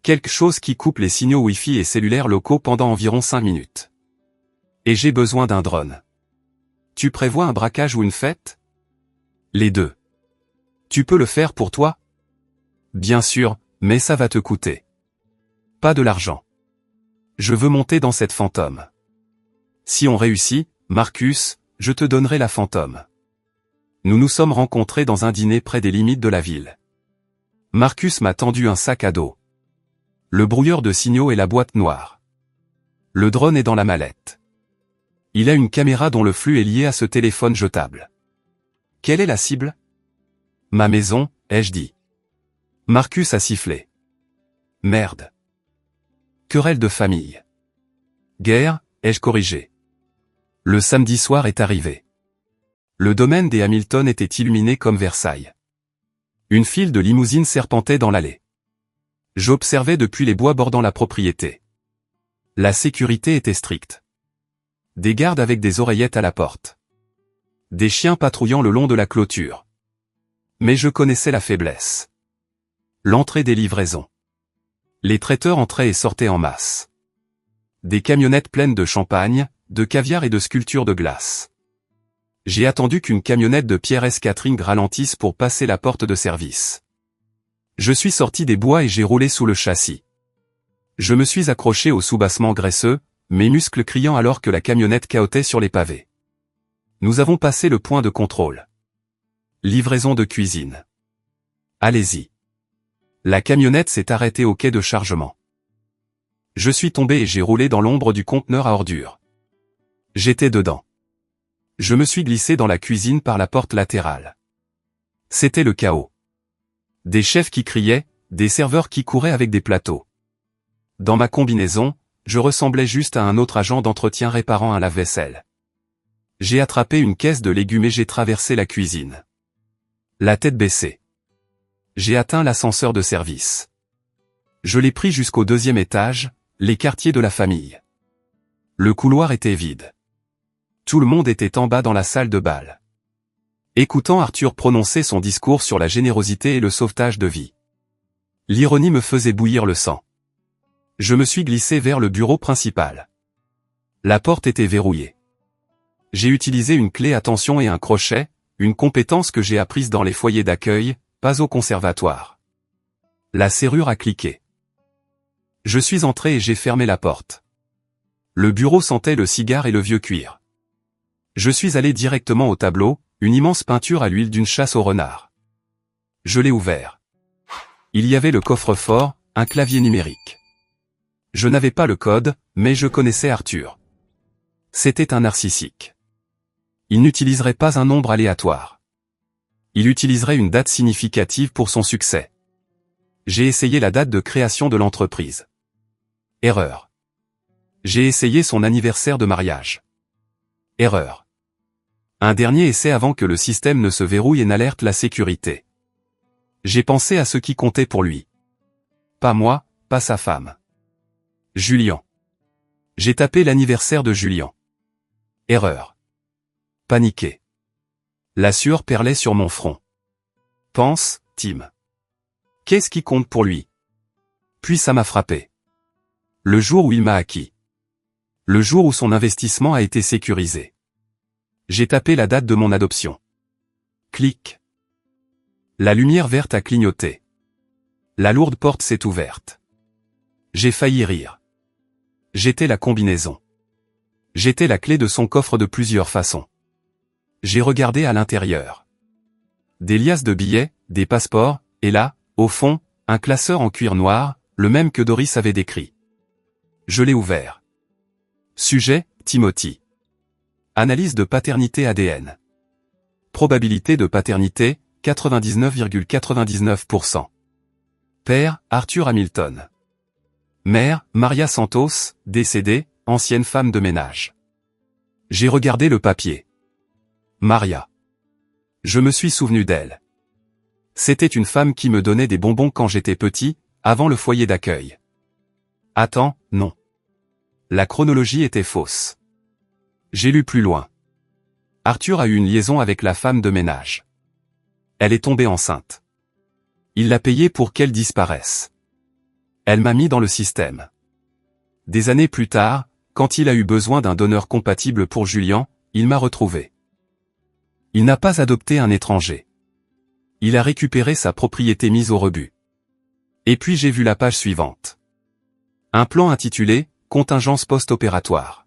[SPEAKER 1] Quelque chose qui coupe les signaux Wi-Fi et cellulaires locaux pendant environ 5 minutes. Et j'ai besoin d'un drone. Tu prévois un braquage ou une fête? Les deux. Tu peux le faire pour toi? Bien sûr, mais ça va te coûter. Pas de l'argent. Je veux monter dans cette fantôme. Si on réussit, Marcus, je te donnerai la fantôme. Nous nous sommes rencontrés dans un dîner près des limites de la ville. Marcus m'a tendu un sac à dos. Le brouilleur de signaux et la boîte noire. Le drone est dans la mallette. Il a une caméra dont le flux est lié à ce téléphone jetable. Quelle est la cible? Ma maison, ai-je dit. Marcus a sifflé. Merde. Querelle de famille. Guerre, ai-je corrigé. Le samedi soir est arrivé. Le domaine des Hamilton était illuminé comme Versailles. Une file de limousines serpentait dans l'allée. J'observais depuis les bois bordant la propriété. La sécurité était stricte. Des gardes avec des oreillettes à la porte. Des chiens patrouillant le long de la clôture. Mais je connaissais la faiblesse. L'entrée des livraisons. Les traiteurs entraient et sortaient en masse. Des camionnettes pleines de champagne, de caviar et de sculptures de glace. J'ai attendu qu'une camionnette de Pierre S. Catering ralentisse pour passer la porte de service. Je suis sorti des bois et j'ai roulé sous le châssis. Je me suis accroché au soubassement graisseux, mes muscles criant alors que la camionnette cahotait sur les pavés. Nous avons passé le point de contrôle. Livraison de cuisine. Allez-y. La camionnette s'est arrêtée au quai de chargement. Je suis tombé et j'ai roulé dans l'ombre du conteneur à ordures. J'étais dedans. Je me suis glissé dans la cuisine par la porte latérale. C'était le chaos. Des chefs qui criaient, des serveurs qui couraient avec des plateaux. Dans ma combinaison, je ressemblais juste à un autre agent d'entretien réparant un lave-vaisselle. J'ai attrapé une caisse de légumes et j'ai traversé la cuisine. La tête baissée. J'ai atteint l'ascenseur de service. Je l'ai pris jusqu'au 2e étage, les quartiers de la famille. Le couloir était vide. Tout le monde était en bas dans la salle de bal. Écoutant Arthur prononcer son discours sur la générosité et le sauvetage de vie. L'ironie me faisait bouillir le sang. Je me suis glissé vers le bureau principal. La porte était verrouillée. J'ai utilisé une clé à tension et un crochet, une compétence que j'ai apprise dans les foyers d'accueil, pas au conservatoire. La serrure a cliqué. Je suis entré et j'ai fermé la porte. Le bureau sentait le cigare et le vieux cuir. Je suis allé directement au tableau, Une immense peinture à l'huile d'une chasse au renard. Je l'ai ouvert. Il y avait le coffre-fort, un clavier numérique. Je n'avais pas le code, mais je connaissais Arthur. C'était un narcissique. Il n'utiliserait pas un nombre aléatoire. Il utiliserait une date significative pour son succès. J'ai essayé la date de création de l'entreprise. Erreur. J'ai essayé son anniversaire de mariage. Erreur. Un dernier essai avant que le système ne se verrouille et n'alerte la sécurité. J'ai pensé à ce qui comptait pour lui. Pas moi, pas sa femme. Julian. J'ai tapé l'anniversaire de Julian. Erreur. Paniqué. La sueur perlait sur mon front. Pense, Tim. Qu'est-ce qui compte pour lui? Puis ça m'a frappé. Le jour où il m'a acquis. Le jour où son investissement a été sécurisé. J'ai tapé la date de mon adoption. Clic. La lumière verte a clignoté. La lourde porte s'est ouverte. J'ai failli rire. J'étais la combinaison. J'étais la clé de son coffre de plusieurs façons. J'ai regardé à l'intérieur. Des liasses de billets, des passeports, et là, au fond, un classeur en cuir noir, le même que Doris avait décrit. Je l'ai ouvert. Sujet, Timothy. Analyse de paternité ADN. Probabilité de paternité, 99,99%. Père, Arthur Hamilton. Mère, Maria Santos, décédée, ancienne femme de ménage. J'ai regardé le papier. Maria. Je me suis souvenu d'elle. C'était une femme qui me donnait des bonbons quand j'étais petit, avant le foyer d'accueil. Attends, non. La chronologie était fausse. J'ai lu plus loin. Arthur a eu une liaison avec la femme de ménage. Elle est tombée enceinte. Il l'a payée pour qu'elle disparaisse. Elle m'a mis dans le système. Des années plus tard, quand il a eu besoin d'un donneur compatible pour Julian, il m'a retrouvé. Il n'a pas adopté un étranger. Il a récupéré sa propriété mise au rebut. Et puis j'ai vu la page suivante. Un plan intitulé « Contingence post-opératoire ».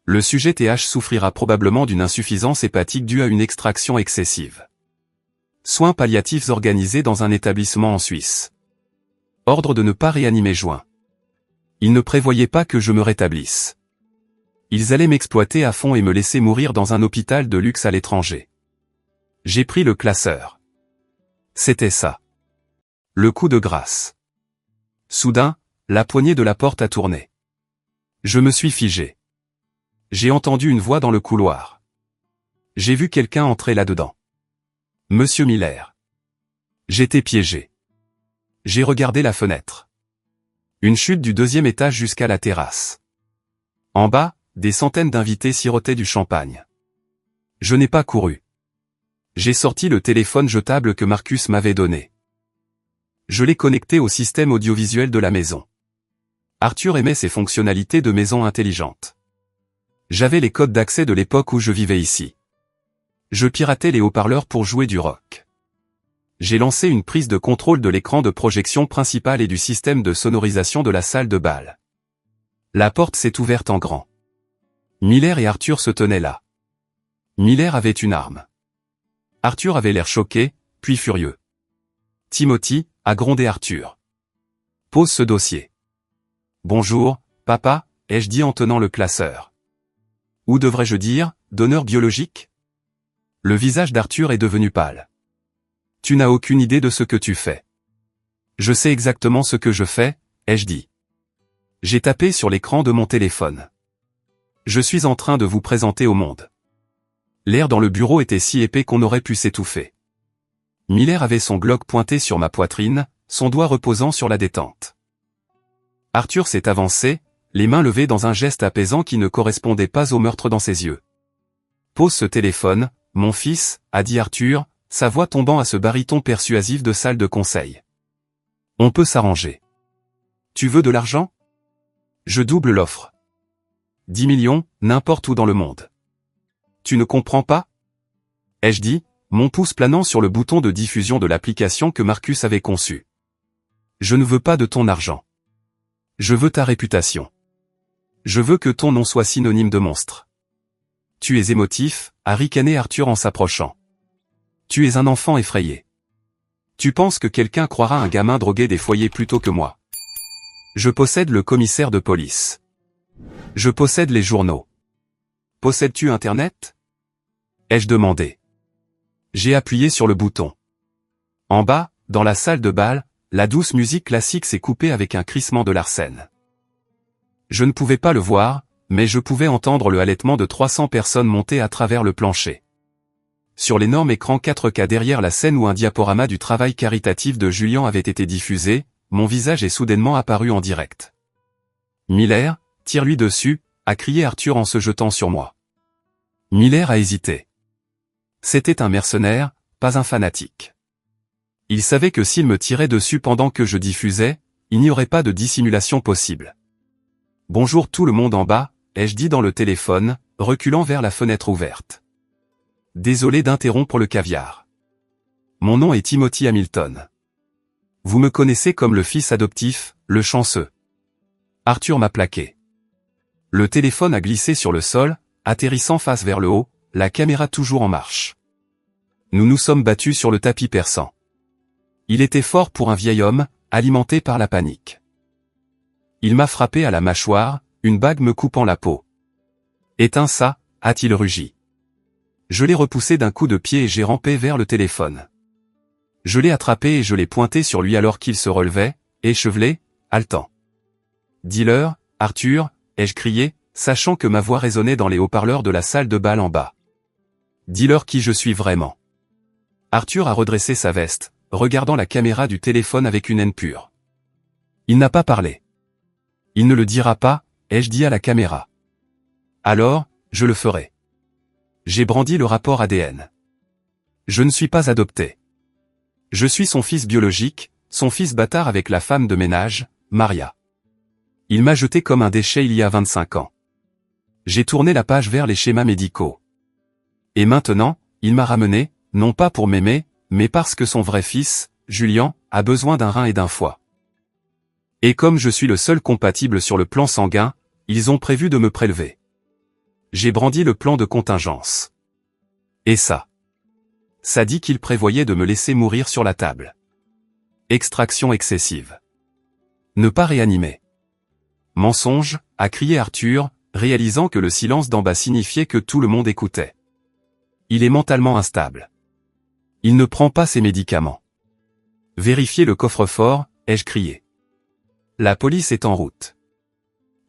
[SPEAKER 1] Le sujet TH souffrira probablement d'une insuffisance hépatique due à une extraction excessive. Soins palliatifs organisés dans un établissement en Suisse. Ordre de ne pas réanimer juin. Ils ne prévoyaient pas que je me rétablisse. Ils allaient m'exploiter à fond et me laisser mourir dans un hôpital de luxe à l'étranger. J'ai pris le classeur. C'était ça. Le coup de grâce. Soudain, la poignée de la porte a tourné. Je me suis figé. J'ai entendu une voix dans le couloir. J'ai vu quelqu'un entrer là-dedans. Monsieur Miller. J'étais piégé. J'ai regardé la fenêtre. Une chute du 2e étage jusqu'à la terrasse. En bas, des centaines d'invités sirotaient du champagne. Je n'ai pas couru. J'ai sorti le téléphone jetable que Marcus m'avait donné. Je l'ai connecté au système audiovisuel de la maison. Arthur aimait ses fonctionnalités de maison intelligente. J'avais les codes d'accès de l'époque où je vivais ici. Je piratais les haut-parleurs pour jouer du rock. J'ai lancé une prise de contrôle de l'écran de projection principal et du système de sonorisation de la salle de bal. La porte s'est ouverte en grand. Miller et Arthur se tenaient là. Miller avait une arme. Arthur avait l'air choqué, puis furieux. Timothy, a grondé Arthur. Pose ce dossier. Bonjour, papa, ai-je dit en tenant le classeur. Ou devrais-je dire, donneur biologique? Le visage d'Arthur est devenu pâle. Tu n'as aucune idée de ce que tu fais. Je sais exactement ce que je fais, ai-je dit. J'ai tapé sur l'écran de mon téléphone. Je suis en train de vous présenter au monde. L'air dans le bureau était si épais qu'on aurait pu s'étouffer. Miller avait son Glock pointé sur ma poitrine, son doigt reposant sur la détente. Arthur s'est avancé, les mains levées dans un geste apaisant qui ne correspondait pas au meurtre dans ses yeux. Pose ce téléphone, mon fils, a dit Arthur, sa voix tombant à ce baryton persuasif de salle de conseil. On peut s'arranger. Tu veux de l'argent? Je double l'offre. 10 millions, n'importe où dans le monde. Tu ne comprends pas? Ai-je dit, mon pouce planant sur le bouton de diffusion de l'application que Marcus avait conçue. Je ne veux pas de ton argent. Je veux ta réputation. Je veux que ton nom soit synonyme de monstre. tu es émotif, a ricané Arthur en s'approchant. Tu es un enfant effrayé. Tu penses que quelqu'un croira un gamin drogué des foyers plutôt que moi. Je possède le commissaire de police. Je possède les journaux. Possèdes-tu Internet? Ai-je demandé. J'ai appuyé sur le bouton. En bas, dans la salle de bal, la douce musique classique s'est coupée avec un crissement de Larsen. Je ne pouvais pas le voir, mais je pouvais entendre le halètement de 300 personnes monter à travers le plancher. Sur l'énorme écran 4K derrière la scène où un diaporama du travail caritatif de Julian avait été diffusé, mon visage est soudainement apparu en direct. Miller, tire-lui dessus, a crié Arthur en se jetant sur moi. Miller a hésité. C'était un mercenaire, pas un fanatique. Il savait que s'il me tirait dessus pendant que je diffusais, il n'y aurait pas de dissimulation possible. Bonjour tout le monde en bas, ai-je dit dans le téléphone, reculant vers la fenêtre ouverte. Désolé d'interrompre le caviar. Mon nom est Timothy Hamilton. Vous me connaissez comme le fils adoptif, le chanceux. Arthur m'a plaqué. Le téléphone a glissé sur le sol, atterrissant face vers le haut, la caméra toujours en marche. Nous nous sommes battus sur le tapis persan. Il était fort pour un vieil homme, alimenté par la panique. Il m'a frappé à la mâchoire, une bague me coupant la peau. Éteins ça, a-t-il rugi. Je l'ai repoussé d'un coup de pied et j'ai rampé vers le téléphone. Je l'ai attrapé et je l'ai pointé sur lui alors qu'il se relevait, échevelé, haletant. Dis-leur, Arthur, ai-je crié, sachant que ma voix résonnait dans les haut-parleurs de la salle de bal en bas. Dis-leur qui je suis vraiment. Arthur a redressé sa veste, regardant la caméra du téléphone avec une haine pure. Il n'a pas parlé. Il ne le dira pas, ai-je dit à la caméra. Alors, je le ferai. J'ai brandi le rapport ADN. Je ne suis pas adopté. Je suis son fils biologique, son fils bâtard avec la femme de ménage, Maria. Il m'a jeté comme un déchet il y a 25 ans. J'ai tourné la page vers les schémas médicaux. Et maintenant, il m'a ramené, non pas pour m'aimer, mais parce que son vrai fils, Julian, a besoin d'un rein et d'un foie. Et comme je suis le seul compatible sur le plan sanguin, ils ont prévu de me prélever. J'ai brandi le plan de contingence. Et ça? Ça dit qu'ils prévoyaient de me laisser mourir sur la table. Extraction excessive. Ne pas réanimer. Mensonge, a crié Arthur, réalisant que le silence d'en bas signifiait que tout le monde écoutait. Il est mentalement instable. Il ne prend pas ses médicaments. Vérifiez le coffre-fort, ai-je crié. La police est en route.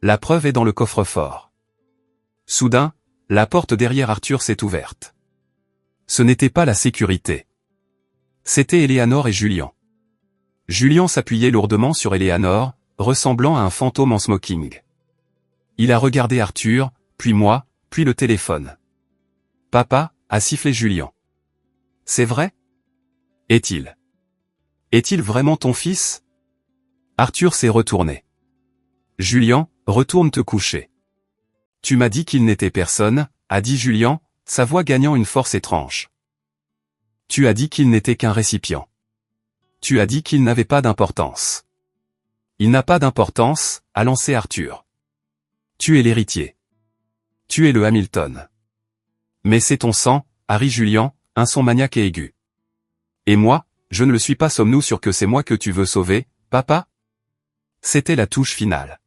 [SPEAKER 1] La preuve est dans le coffre-fort. Soudain, la porte derrière Arthur s'est ouverte. Ce n'était pas la sécurité. C'était Eleanor et Julian. Julian s'appuyait lourdement sur Eleanor, ressemblant à un fantôme en smoking. Il a regardé Arthur, puis moi, puis le téléphone. Papa, a sifflé Julian. C'est vrai? Est-il? Est-il vraiment ton fils? Arthur s'est retourné. Julian, retourne te coucher. Tu m'as dit qu'il n'était personne, a dit Julian, sa voix gagnant une force étrange. Tu as dit qu'il n'était qu'un récipient. Tu as dit qu'il n'avait pas d'importance. Il n'a pas d'importance, a lancé Arthur. Tu es l'héritier. Tu es le Hamilton. Mais c'est ton sang, a ri Julian, un son maniaque et aigu. Et moi, je ne le suis pas, sommes-nous sûrs que c'est moi que tu veux sauver, papa? C'était la touche finale.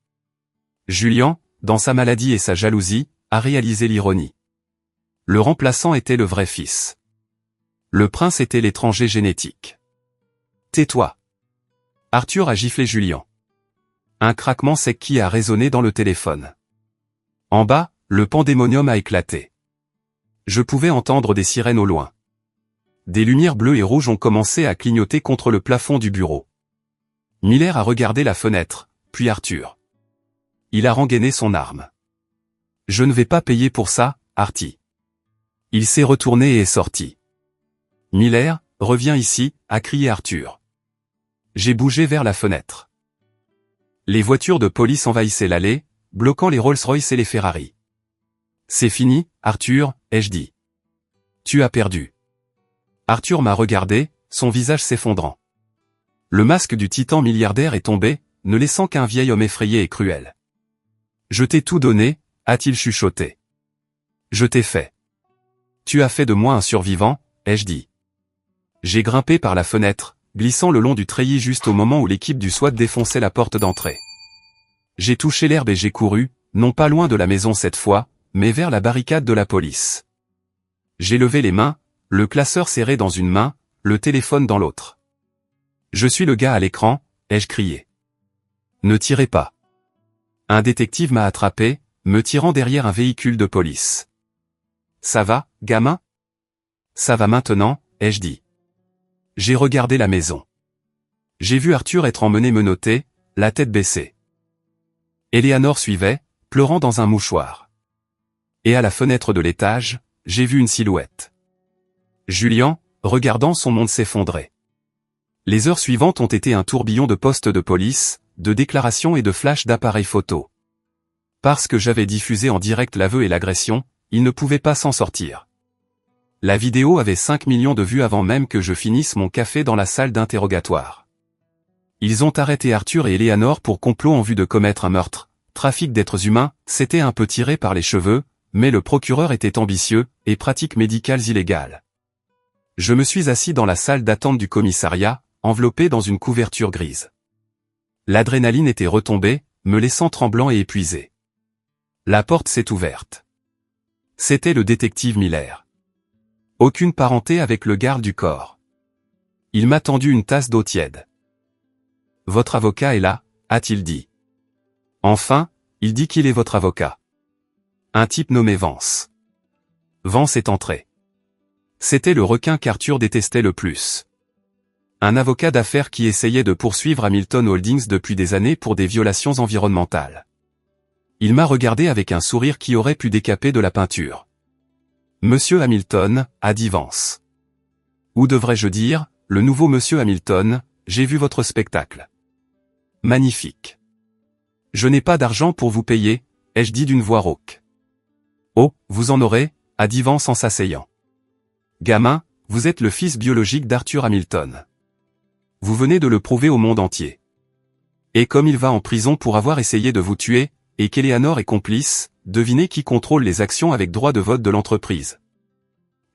[SPEAKER 1] Julian, dans sa maladie et sa jalousie, a réalisé l'ironie. Le remplaçant était le vrai fils. Le prince était l'étranger génétique. Tais-toi. Arthur a giflé Julian. Un craquement sec qui a résonné dans le téléphone. En bas, le pandémonium a éclaté. Je pouvais entendre des sirènes au loin. Des lumières bleues et rouges ont commencé à clignoter contre le plafond du bureau. Miller a regardé la fenêtre, puis Arthur. Il a rengainé son arme. Je ne vais pas payer pour ça, Artie. Il s'est retourné et est sorti. Miller, reviens ici, a crié Arthur. J'ai bougé vers la fenêtre. Les voitures de police envahissaient l'allée, bloquant les Rolls-Royce et les Ferrari. C'est fini, Arthur, ai-je dit. Tu as perdu. Arthur m'a regardé, son visage s'effondrant. Le masque du titan milliardaire est tombé, ne laissant qu'un vieil homme effrayé et cruel. Je t'ai tout donné, a-t-il chuchoté. Je t'ai fait. Tu as fait de moi un survivant, ai-je dit. J'ai grimpé par la fenêtre, glissant le long du treillis juste au moment où l'équipe du SWAT défonçait la porte d'entrée. J'ai touché l'herbe et j'ai couru, non pas loin de la maison cette fois, mais vers la barricade de la police. J'ai levé les mains, le classeur serré dans une main, le téléphone dans l'autre. Je suis le gars à l'écran, ai-je crié. Ne tirez pas. Un détective m'a attrapé, me tirant derrière un véhicule de police. Ça va, gamin? Ça va maintenant, ai-je dit. J'ai regardé la maison. J'ai vu Arthur être emmené menotté, la tête baissée. Eleanor suivait, pleurant dans un mouchoir. Et à la fenêtre de l'étage, j'ai vu une silhouette. Julian, regardant son monde s'effondrer. Les heures suivantes ont été un tourbillon de postes de police, de déclarations et de flashs d'appareils photo. Parce que j'avais diffusé en direct l'aveu et l'agression, ils ne pouvaient pas s'en sortir. La vidéo avait 5 millions de vues avant même que je finisse mon café dans la salle d'interrogatoire. Ils ont arrêté Arthur et Eleanor pour complot en vue de commettre un meurtre. Trafic d'êtres humains, c'était un peu tiré par les cheveux, mais le procureur était ambitieux, et pratiques médicales illégales. Je me suis assis dans la salle d'attente du commissariat, enveloppé dans une couverture grise. L'adrénaline était retombée, me laissant tremblant et épuisé. La porte s'est ouverte. C'était le détective Miller. Aucune parenté avec le garde du corps. Il m'a tendu une tasse d'eau tiède. « Votre avocat est là », a-t-il dit. Enfin, il dit qu'il est votre avocat. Un type nommé Vance. Vance est entré. C'était le requin qu'Arthur détestait le plus. Un avocat d'affaires qui essayait de poursuivre Hamilton Holdings depuis des années pour des violations environnementales. Il m'a regardé avec un sourire qui aurait pu décaper de la peinture. « Monsieur Hamilton », a dit Vance. Ou devrais-je dire, le nouveau Monsieur Hamilton, j'ai vu votre spectacle. Magnifique. Je n'ai pas d'argent pour vous payer, ai-je dit d'une voix rauque. Oh, vous en aurez, a dit Vance en s'asseyant. Gamin, vous êtes le fils biologique d'Arthur Hamilton. Vous venez de le prouver au monde entier. Et comme il va en prison pour avoir essayé de vous tuer, et qu'Eleanor est complice, devinez qui contrôle les actions avec droit de vote de l'entreprise.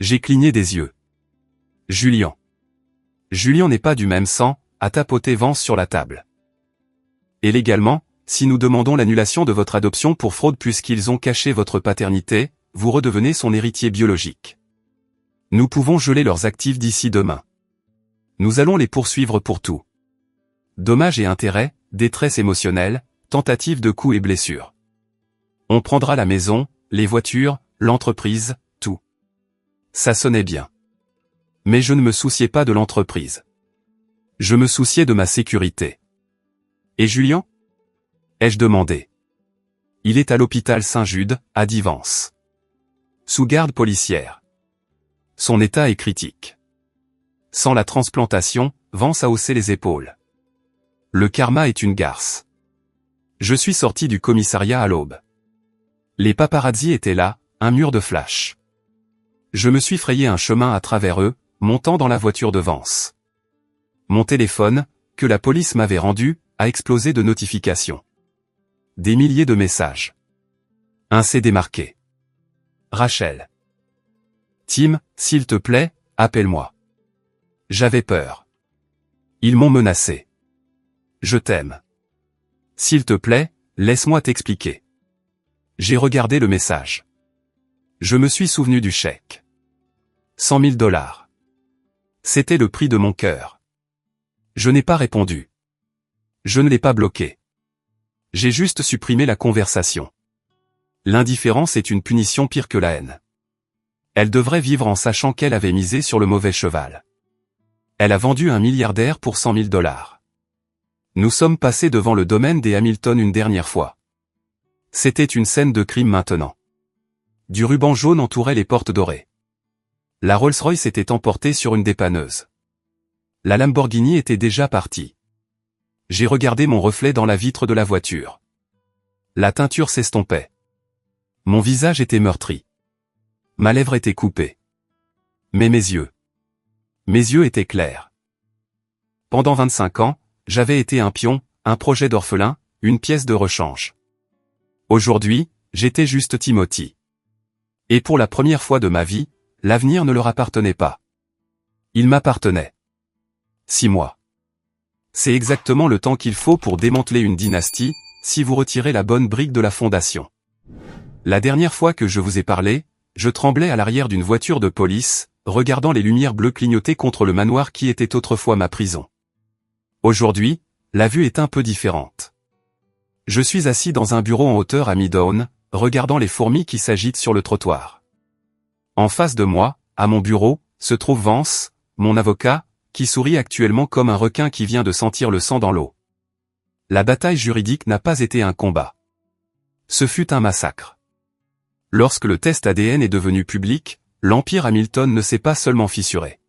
[SPEAKER 1] J'ai cligné des yeux. Julian. Julian n'est pas du même sang, a tapoté Vance sur la table. Et légalement, si nous demandons l'annulation de votre adoption pour fraude puisqu'ils ont caché votre paternité, vous redevenez son héritier biologique. Nous pouvons geler leurs actifs d'ici demain. Nous allons les poursuivre pour tout. Dommages et intérêts, détresse émotionnelle, tentative de coups et blessures. On prendra la maison, les voitures, l'entreprise, tout. Ça sonnait bien. Mais je ne me souciais pas de l'entreprise. Je me souciais de ma sécurité. Et Julian ? Ai-je demandé. Il est à l'hôpital Saint-Jude, a dit Vance. Sous garde policière. Son état est critique. Sans la transplantation, Vance a haussé les épaules. Le karma est une garce. Je suis sorti du commissariat à l'aube. Les paparazzis étaient là, un mur de flash. Je me suis frayé un chemin à travers eux, montant dans la voiture de Vance. Mon téléphone, que la police m'avait rendu, a explosé de notifications. Des milliers de messages. Un CD marqué. Rachel. Tim, s'il te plaît, appelle-moi. J'avais peur. Ils m'ont menacé. Je t'aime. S'il te plaît, laisse-moi t'expliquer. J'ai regardé le message. Je me suis souvenu du chèque. 100 000 $. C'était le prix de mon cœur. Je n'ai pas répondu. Je ne l'ai pas bloqué. J'ai juste supprimé la conversation. L'indifférence est une punition pire que la haine. Elle devrait vivre en sachant qu'elle avait misé sur le mauvais cheval. Elle a vendu un milliardaire pour 100 000 $. Nous sommes passés devant le domaine des Hamilton une dernière fois. C'était une scène de crime maintenant. Du ruban jaune entourait les portes dorées. La Rolls-Royce était emportée sur une dépanneuse. La Lamborghini était déjà partie. J'ai regardé mon reflet dans la vitre de la voiture. La teinture s'estompait. Mon visage était meurtri. Ma lèvre était coupée. Mais mes yeux étaient clairs. Pendant 25 ans, j'avais été un pion, un projet d'orphelin, une pièce de rechange. Aujourd'hui, j'étais juste Timothy. Et pour la première fois de ma vie, l'avenir ne leur appartenait pas. Il m'appartenait. 6 mois. C'est exactement le temps qu'il faut pour démanteler une dynastie, si vous retirez la bonne brique de la fondation. La dernière fois que je vous ai parlé, je tremblais à l'arrière d'une voiture de police, regardant les lumières bleues clignoter contre le manoir qui était autrefois ma prison. Aujourd'hui, la vue est un peu différente. Je suis assis dans un bureau en hauteur à Midtown, regardant les fourmis qui s'agitent sur le trottoir. En face de moi, à mon bureau, se trouve Vance, mon avocat, qui sourit actuellement comme un requin qui vient de sentir le sang dans l'eau. La bataille juridique n'a pas été un combat. Ce fut un massacre. Lorsque le test ADN est devenu public, l'Empire Hamilton ne s'est pas seulement fissuré.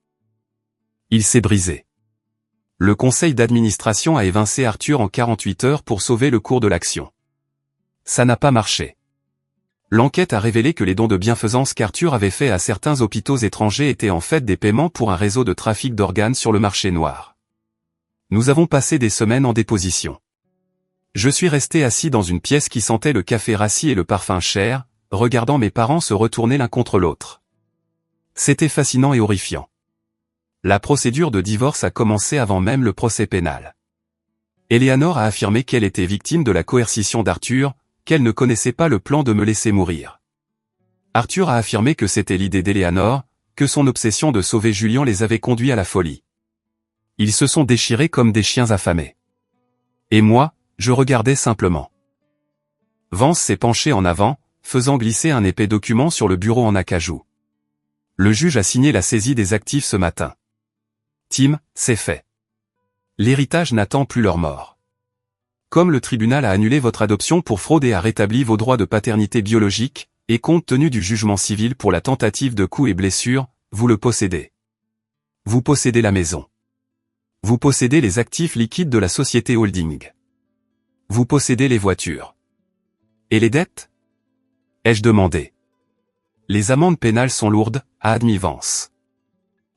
[SPEAKER 1] Il s'est brisé. Le conseil d'administration a évincé Arthur en 48 heures pour sauver le cours de l'action. Ça n'a pas marché. L'enquête a révélé que les dons de bienfaisance qu'Arthur avait faits à certains hôpitaux étrangers étaient en fait des paiements pour un réseau de trafic d'organes sur le marché noir. Nous avons passé des semaines en déposition. Je suis resté assis dans une pièce qui sentait le café rassis et le parfum cher, regardant mes parents se retourner l'un contre l'autre. C'était fascinant et horrifiant. La procédure de divorce a commencé avant même le procès pénal. Eleanor a affirmé qu'elle était victime de la coercition d'Arthur, qu'elle ne connaissait pas le plan de me laisser mourir. Arthur a affirmé que c'était l'idée d'Eleanor, que son obsession de sauver Julian les avait conduits à la folie. Ils se sont déchirés comme des chiens affamés. Et moi, je regardais simplement. Vance s'est penché en avant, faisant glisser un épais document sur le bureau en acajou. Le juge a signé la saisie des actifs ce matin. Tim, c'est fait. L'héritage n'attend plus leur mort. Comme le tribunal a annulé votre adoption pour fraude et a rétabli vos droits de paternité biologique, et compte tenu du jugement civil pour la tentative de coups et blessures, vous le possédez. Vous possédez la maison. Vous possédez les actifs liquides de la société holding. Vous possédez les voitures. Et les dettes ? Ai-je demandé. Les amendes pénales sont lourdes, a admis Vance.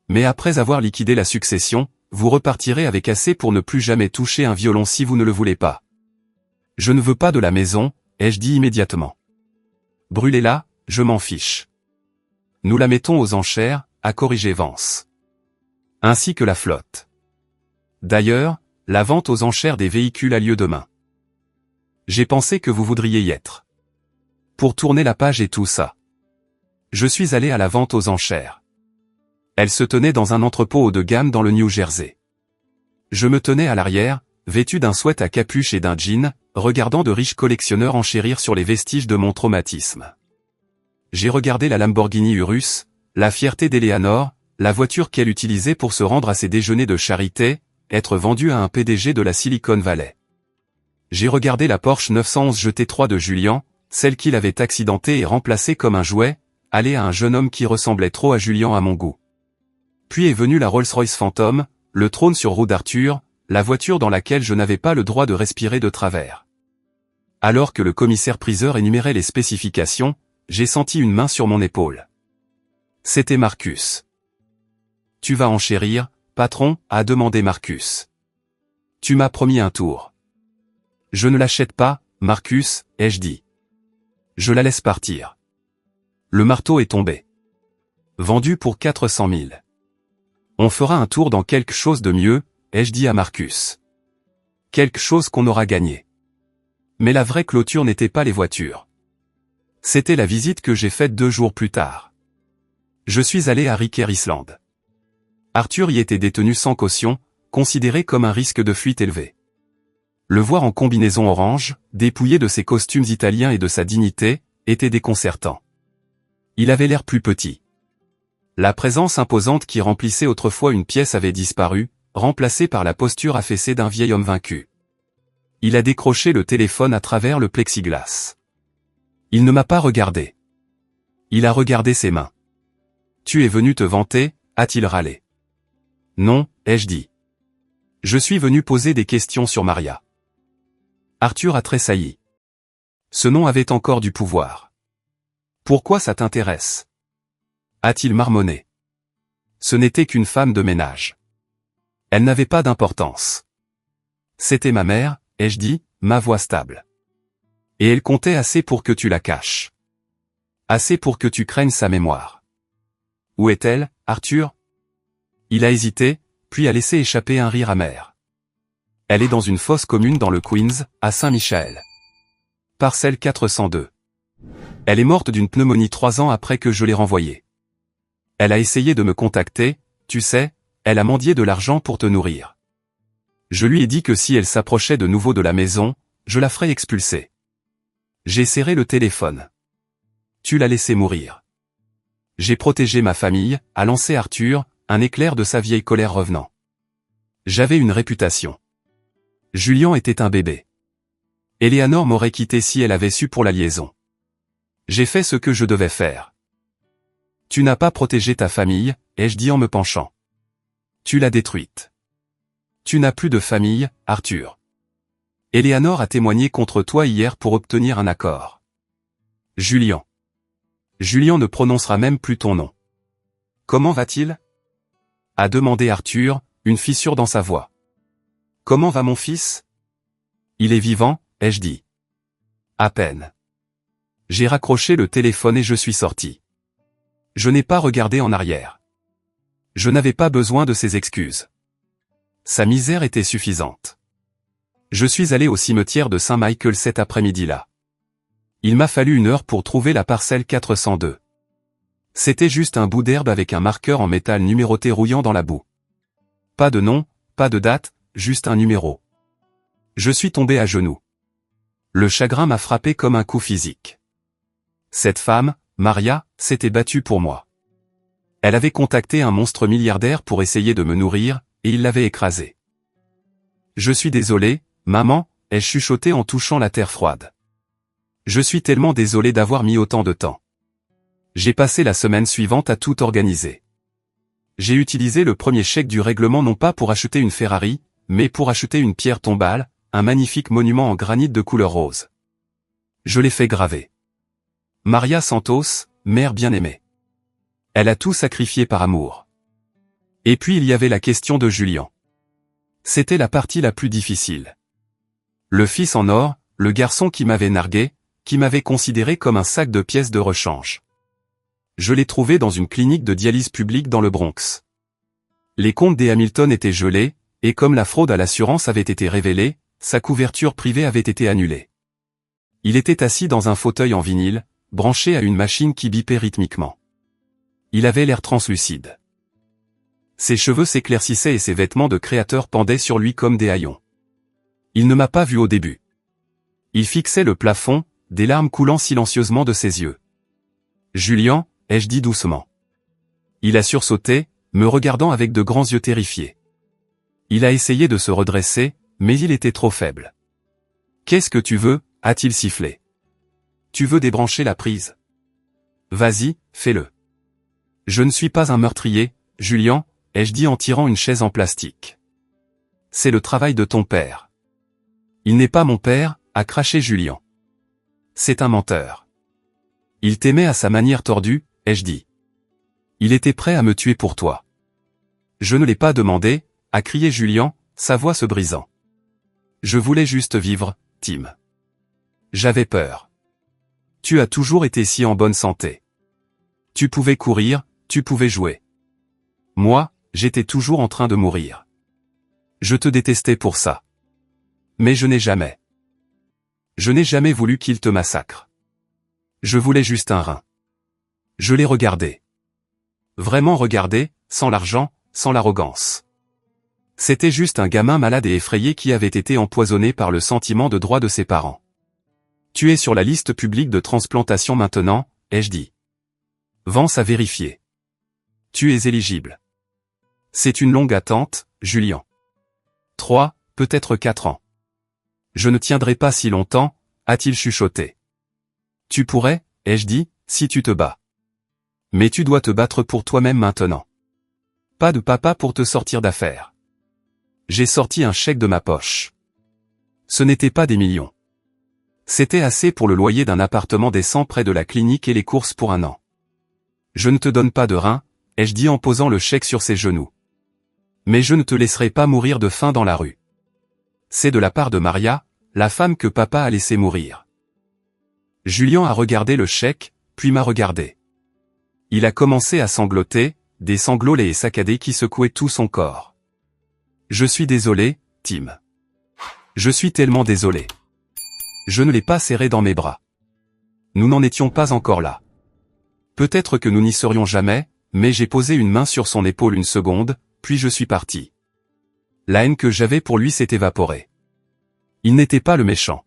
[SPEAKER 1] Mais après avoir liquidé la succession, vous repartirez avec assez pour ne plus jamais toucher un violon si vous ne le voulez pas. Je ne veux pas de la maison, ai-je dit immédiatement. Brûlez-la, je m'en fiche. Nous la mettons aux enchères, a corrigé Vance. Ainsi que la flotte. D'ailleurs, la vente aux enchères des véhicules a lieu demain. J'ai pensé que vous voudriez y être. Pour tourner la page et tout ça. Je suis allé à la vente aux enchères. Elle se tenait dans un entrepôt haut de gamme dans le New Jersey. Je me tenais à l'arrière, vêtu d'un sweat à capuche et d'un jean, regardant de riches collectionneurs enchérir sur les vestiges de mon traumatisme. J'ai regardé la Lamborghini Urus, la fierté d'Eleanor, la voiture qu'elle utilisait pour se rendre à ses déjeuners de charité, être vendue à un PDG de la Silicon Valley. J'ai regardé la Porsche 911 GT3 de Julian, celle qu'il avait accidentée et remplacée comme un jouet, aller à un jeune homme qui ressemblait trop à Julian à mon goût. Puis est venue la Rolls-Royce Phantom, le trône sur roue d'Arthur, la voiture dans laquelle je n'avais pas le droit de respirer de travers. Alors que le commissaire-priseur énumérait les spécifications, j'ai senti une main sur mon épaule. C'était Marcus. « Tu vas enchérir, patron ?» a demandé Marcus. « Tu m'as promis un tour. »« Je ne l'achète pas, Marcus, ai-je dit. Je la laisse partir. » Le marteau est tombé. Vendu pour 400 000. On fera un tour dans quelque chose de mieux, ai-je dit à Marcus. Quelque chose qu'on aura gagné. Mais la vraie clôture n'était pas les voitures. C'était la visite que j'ai faite 2 jours plus tard. Je suis allé à Riker Island. Arthur y était détenu sans caution, considéré comme un risque de fuite élevé. Le voir en combinaison orange, dépouillé de ses costumes italiens et de sa dignité, était déconcertant. Il avait l'air plus petit. La présence imposante qui remplissait autrefois une pièce avait disparu, remplacée par la posture affaissée d'un vieil homme vaincu. Il a décroché le téléphone à travers le plexiglas. Il ne m'a pas regardé. Il a regardé ses mains. « Tu es venu te vanter ?» a-t-il râlé. « Non, ai-je dit. Je suis venu poser des questions sur Maria. » Arthur a tressailli. Ce nom avait encore du pouvoir. « Pourquoi ça t'intéresse ?» a-t-il marmonné. Ce n'était qu'une femme de ménage. Elle n'avait pas d'importance. C'était ma mère, ai-je dit, ma voix stable. Et elle comptait assez pour que tu la caches. Assez pour que tu craignes sa mémoire. Où est-elle, Arthur? Il a hésité, puis a laissé échapper un rire amer. Elle est dans une fosse commune dans le Queens, à Saint-Michael. Parcelle 402. Elle est morte d'une pneumonie 3 ans après que je l'ai renvoyée. Elle a essayé de me contacter, tu sais, elle a mendié de l'argent pour te nourrir. Je lui ai dit que si elle s'approchait de nouveau de la maison, je la ferais expulser. J'ai serré le téléphone. Tu l'as laissée mourir. J'ai protégé ma famille, a lancé Arthur, un éclair de sa vieille colère revenant. J'avais une réputation. Julian était un bébé. Eleanor m'aurait quitté si elle avait su pour la liaison. J'ai fait ce que je devais faire. Tu n'as pas protégé ta famille, ai-je dit en me penchant. Tu l'as détruite. Tu n'as plus de famille, Arthur. Eleanor a témoigné contre toi hier pour obtenir un accord. Julian. Julian ne prononcera même plus ton nom. Comment va-t-il? A demandé Arthur, une fissure dans sa voix. Comment va mon fils? Il est vivant, ai-je dit. À peine. J'ai raccroché le téléphone et je suis sorti. Je n'ai pas regardé en arrière. Je n'avais pas besoin de ses excuses. Sa misère était suffisante. Je suis allé au cimetière de Saint-Michael cet après-midi-là. Il m'a fallu 1 heure pour trouver la parcelle 402. C'était juste un bout d'herbe avec un marqueur en métal numéroté rouillant dans la boue. Pas de nom, pas de date, juste un numéro. Je suis tombé à genoux. Le chagrin m'a frappé comme un coup physique. Cette femme, Maria, s'était battue pour moi. Elle avait contacté un monstre milliardaire pour essayer de me nourrir, et il l'avait écrasé. Je suis désolé, maman, ai-je chuchoté en touchant la terre froide. Je suis tellement désolé d'avoir mis autant de temps. J'ai passé la semaine suivante à tout organiser. J'ai utilisé le premier chèque du règlement non pas pour acheter une Ferrari, mais pour acheter une pierre tombale, un magnifique monument en granit de couleur rose. Je l'ai fait graver. Maria Santos, mère bien-aimée. Elle a tout sacrifié par amour. Et puis il y avait la question de Julian. C'était la partie la plus difficile. Le fils en or, le garçon qui m'avait nargué, qui m'avait considéré comme un sac de pièces de rechange. Je l'ai trouvé dans une clinique de dialyse publique dans le Bronx. Les comptes des Hamilton étaient gelés, et comme la fraude à l'assurance avait été révélée, sa couverture privée avait été annulée. Il était assis dans un fauteuil en vinyle, branché à une machine qui bipait rythmiquement. Il avait l'air translucide. Ses cheveux s'éclaircissaient et ses vêtements de créateur pendaient sur lui comme des haillons. Il ne m'a pas vu au début. Il fixait le plafond, des larmes coulant silencieusement de ses yeux. Julian, ai-je dit doucement. Il a sursauté, me regardant avec de grands yeux terrifiés. Il a essayé de se redresser, mais il était trop faible. Qu'est-ce que tu veux, a-t-il sifflé. Tu veux débrancher la prise? Vas-y, fais-le. Je ne suis pas un meurtrier, Julian, ai-je dit en tirant une chaise en plastique. C'est le travail de ton père. Il n'est pas mon père, a craché Julian. C'est un menteur. Il t'aimait à sa manière tordue, ai-je dit. Il était prêt à me tuer pour toi. Je ne l'ai pas demandé, a crié Julian, sa voix se brisant. Je voulais juste vivre, Tim. J'avais peur. Tu as toujours été si en bonne santé. Tu pouvais courir, tu pouvais jouer. Moi, j'étais toujours en train de mourir. Je te détestais pour ça. Mais je n'ai jamais. Je n'ai jamais voulu qu'il te massacre. Je voulais juste un rein. Je l'ai regardé. Vraiment regardé, sans l'argent, sans l'arrogance. C'était juste un gamin malade et effrayé qui avait été empoisonné par le sentiment de droit de ses parents. Tu es sur la liste publique de transplantation maintenant, ai-je dit. Vance à vérifier. Tu es éligible. C'est une longue attente, Julian. 3, peut-être 4 ans. Je ne tiendrai pas si longtemps, a-t-il chuchoté. Tu pourrais, ai-je dit, si tu te bats. Mais tu dois te battre pour toi-même maintenant. Pas de papa pour te sortir d'affaire. J'ai sorti un chèque de ma poche. Ce n'était pas des millions. C'était assez pour le loyer d'un appartement décent près de la clinique et les courses pour 1 an. Je ne te donne pas de rein, ai-je dit en posant le chèque sur ses genoux. Mais je ne te laisserai pas mourir de faim dans la rue. C'est de la part de Maria, la femme que papa a laissé mourir. Julian a regardé le chèque, puis m'a regardé. Il a commencé à sangloter, des sanglots laids et saccadés qui secouaient tout son corps. Je suis désolé, Tim. Je suis tellement désolé. Je ne l'ai pas serré dans mes bras. Nous n'en étions pas encore là. Peut-être que nous n'y serions jamais, mais j'ai posé une main sur son épaule une seconde, puis je suis parti. La haine que j'avais pour lui s'est évaporée. Il n'était pas le méchant.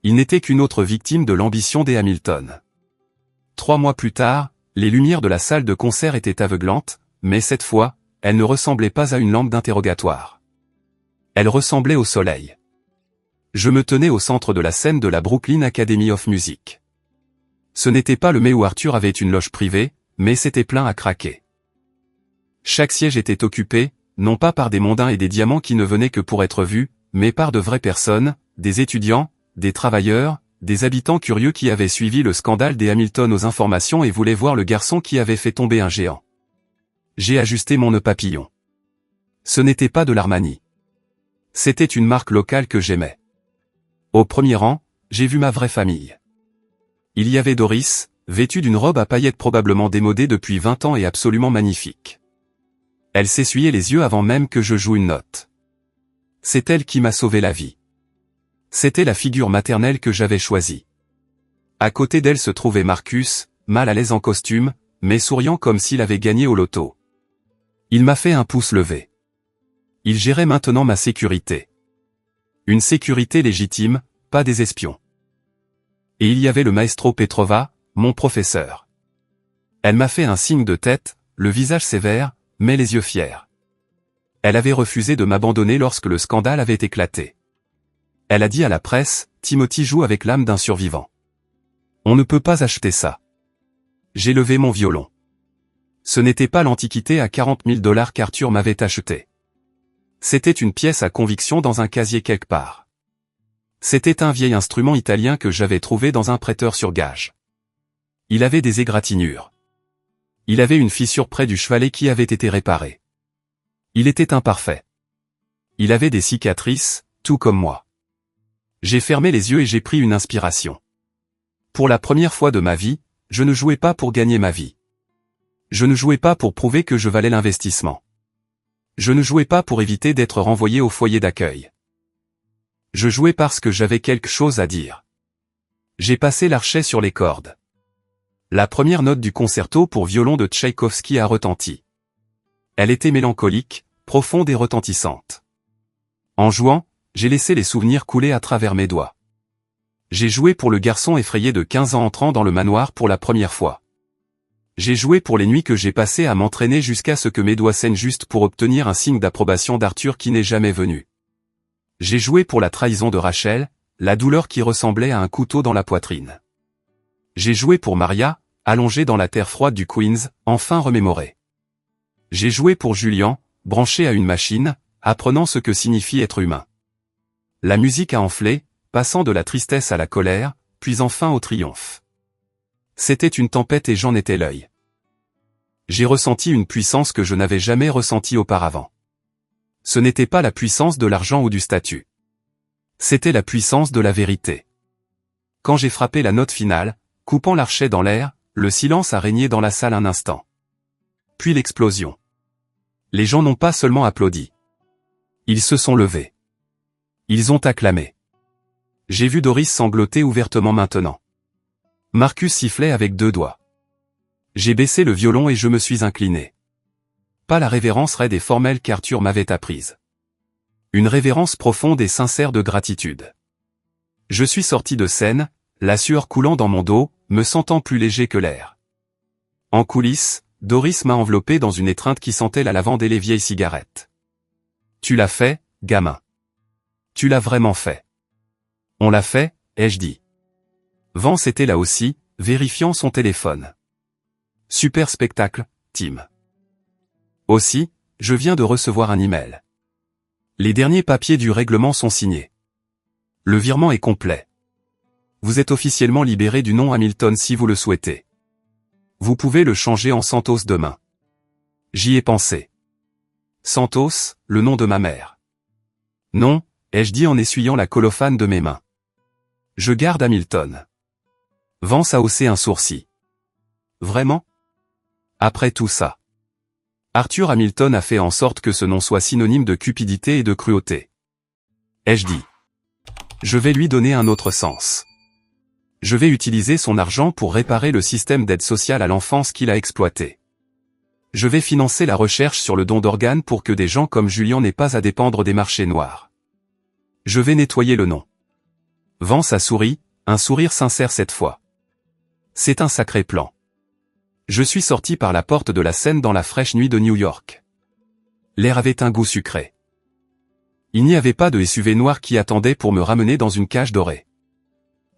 [SPEAKER 1] Il n'était qu'une autre victime de l'ambition des Hamilton. 3 mois plus tard, les lumières de la salle de concert étaient aveuglantes, mais cette fois, elles ne ressemblaient pas à une lampe d'interrogatoire. Elles ressemblaient au soleil. Je me tenais au centre de la scène de la Brooklyn Academy of Music. Ce n'était pas le mai où Arthur avait une loge privée, mais c'était plein à craquer. Chaque siège était occupé, non pas par des mondains et des diamants qui ne venaient que pour être vus, mais par de vraies personnes, des étudiants, des travailleurs, des habitants curieux qui avaient suivi le scandale des Hamilton aux informations et voulaient voir le garçon qui avait fait tomber un géant. J'ai ajusté mon nœud papillon. Ce n'était pas de l'Armani. C'était une marque locale que j'aimais. Au premier rang, j'ai vu ma vraie famille. Il y avait Doris, vêtue d'une robe à paillettes probablement démodée depuis 20 ans et absolument magnifique. Elle s'essuyait les yeux avant même que je joue une note. C'est elle qui m'a sauvé la vie. C'était la figure maternelle que j'avais choisie. À côté d'elle se trouvait Marcus, mal à l'aise en costume, mais souriant comme s'il avait gagné au loto. Il m'a fait un pouce levé. Il gérait maintenant ma sécurité. Une sécurité légitime, pas des espions. Et il y avait le maestro Petrova, mon professeur. Elle m'a fait un signe de tête, le visage sévère, mais les yeux fiers. Elle avait refusé de m'abandonner lorsque le scandale avait éclaté. Elle a dit à la presse, Timothy joue avec l'âme d'un survivant. On ne peut pas acheter ça. J'ai levé mon violon. Ce n'était pas l'antiquité à 40 000 $ qu'Arthur m'avait acheté. C'était une pièce à conviction dans un casier quelque part. C'était un vieil instrument italien que j'avais trouvé dans un prêteur sur gage. Il avait des égratignures. Il avait une fissure près du chevalet qui avait été réparée. Il était imparfait. Il avait des cicatrices, tout comme moi. J'ai fermé les yeux et j'ai pris une inspiration. Pour la première fois de ma vie, je ne jouais pas pour gagner ma vie. Je ne jouais pas pour prouver que je valais l'investissement. Je ne jouais pas pour éviter d'être renvoyé au foyer d'accueil. Je jouais parce que j'avais quelque chose à dire. J'ai passé l'archet sur les cordes. La première note du concerto pour violon de Tchaïkovski a retenti. Elle était mélancolique, profonde et retentissante. En jouant, j'ai laissé les souvenirs couler à travers mes doigts. J'ai joué pour le garçon effrayé de 15 ans entrant dans le manoir pour la première fois. J'ai joué pour les nuits que j'ai passées à m'entraîner jusqu'à ce que mes doigts saignent juste pour obtenir un signe d'approbation d'Arthur qui n'est jamais venu. J'ai joué pour la trahison de Rachel, la douleur qui ressemblait à un couteau dans la poitrine. J'ai joué pour Maria, allongée dans la terre froide du Queens, enfin remémorée. J'ai joué pour Julian, branché à une machine, apprenant ce que signifie être humain. La musique a enflé, passant de la tristesse à la colère, puis enfin au triomphe. C'était une tempête et j'en étais l'œil. J'ai ressenti une puissance que je n'avais jamais ressentie auparavant. Ce n'était pas la puissance de l'argent ou du statut. C'était la puissance de la vérité. Quand j'ai frappé la note finale, coupant l'archet dans l'air, le silence a régné dans la salle un instant. Puis l'explosion. Les gens n'ont pas seulement applaudi. Ils se sont levés. Ils ont acclamé. J'ai vu Doris sangloter ouvertement maintenant. Marcus sifflait avec 2 doigts. J'ai baissé le violon et je me suis incliné. Pas la révérence raide et formelle qu'Arthur m'avait apprise. Une révérence profonde et sincère de gratitude. Je suis sorti de scène, la sueur coulant dans mon dos, me sentant plus léger que l'air. En coulisses, Doris m'a enveloppé dans une étreinte qui sentait la lavande et les vieilles cigarettes. Tu l'as fait, gamin. Tu l'as vraiment fait. On l'a fait, ai-je dit. Vance était là aussi, vérifiant son téléphone. Super spectacle, Tim. Aussi, je viens de recevoir un email. Les derniers papiers du règlement sont signés. Le virement est complet. Vous êtes officiellement libéré du nom Hamilton si vous le souhaitez. Vous pouvez le changer en Santos demain. J'y ai pensé. Santos, le nom de ma mère. Non, ai-je dit en essuyant la colophane de mes mains. Je garde Hamilton. Vance a haussé un sourcil. Vraiment? Après tout ça. Arthur Hamilton a fait en sorte que ce nom soit synonyme de cupidité et de cruauté. Ai-je dit? Je vais lui donner un autre sens. Je vais utiliser son argent pour réparer le système d'aide sociale à l'enfance qu'il a exploité. Je vais financer la recherche sur le don d'organes pour que des gens comme Julian n'aient pas à dépendre des marchés noirs. Je vais nettoyer le nom. Vance a souri, un sourire sincère cette fois. C'est un sacré plan. Je suis sorti par la porte de la Seine dans la fraîche nuit de New York. L'air avait un goût sucré. Il n'y avait pas de SUV noir qui attendait pour me ramener dans une cage dorée.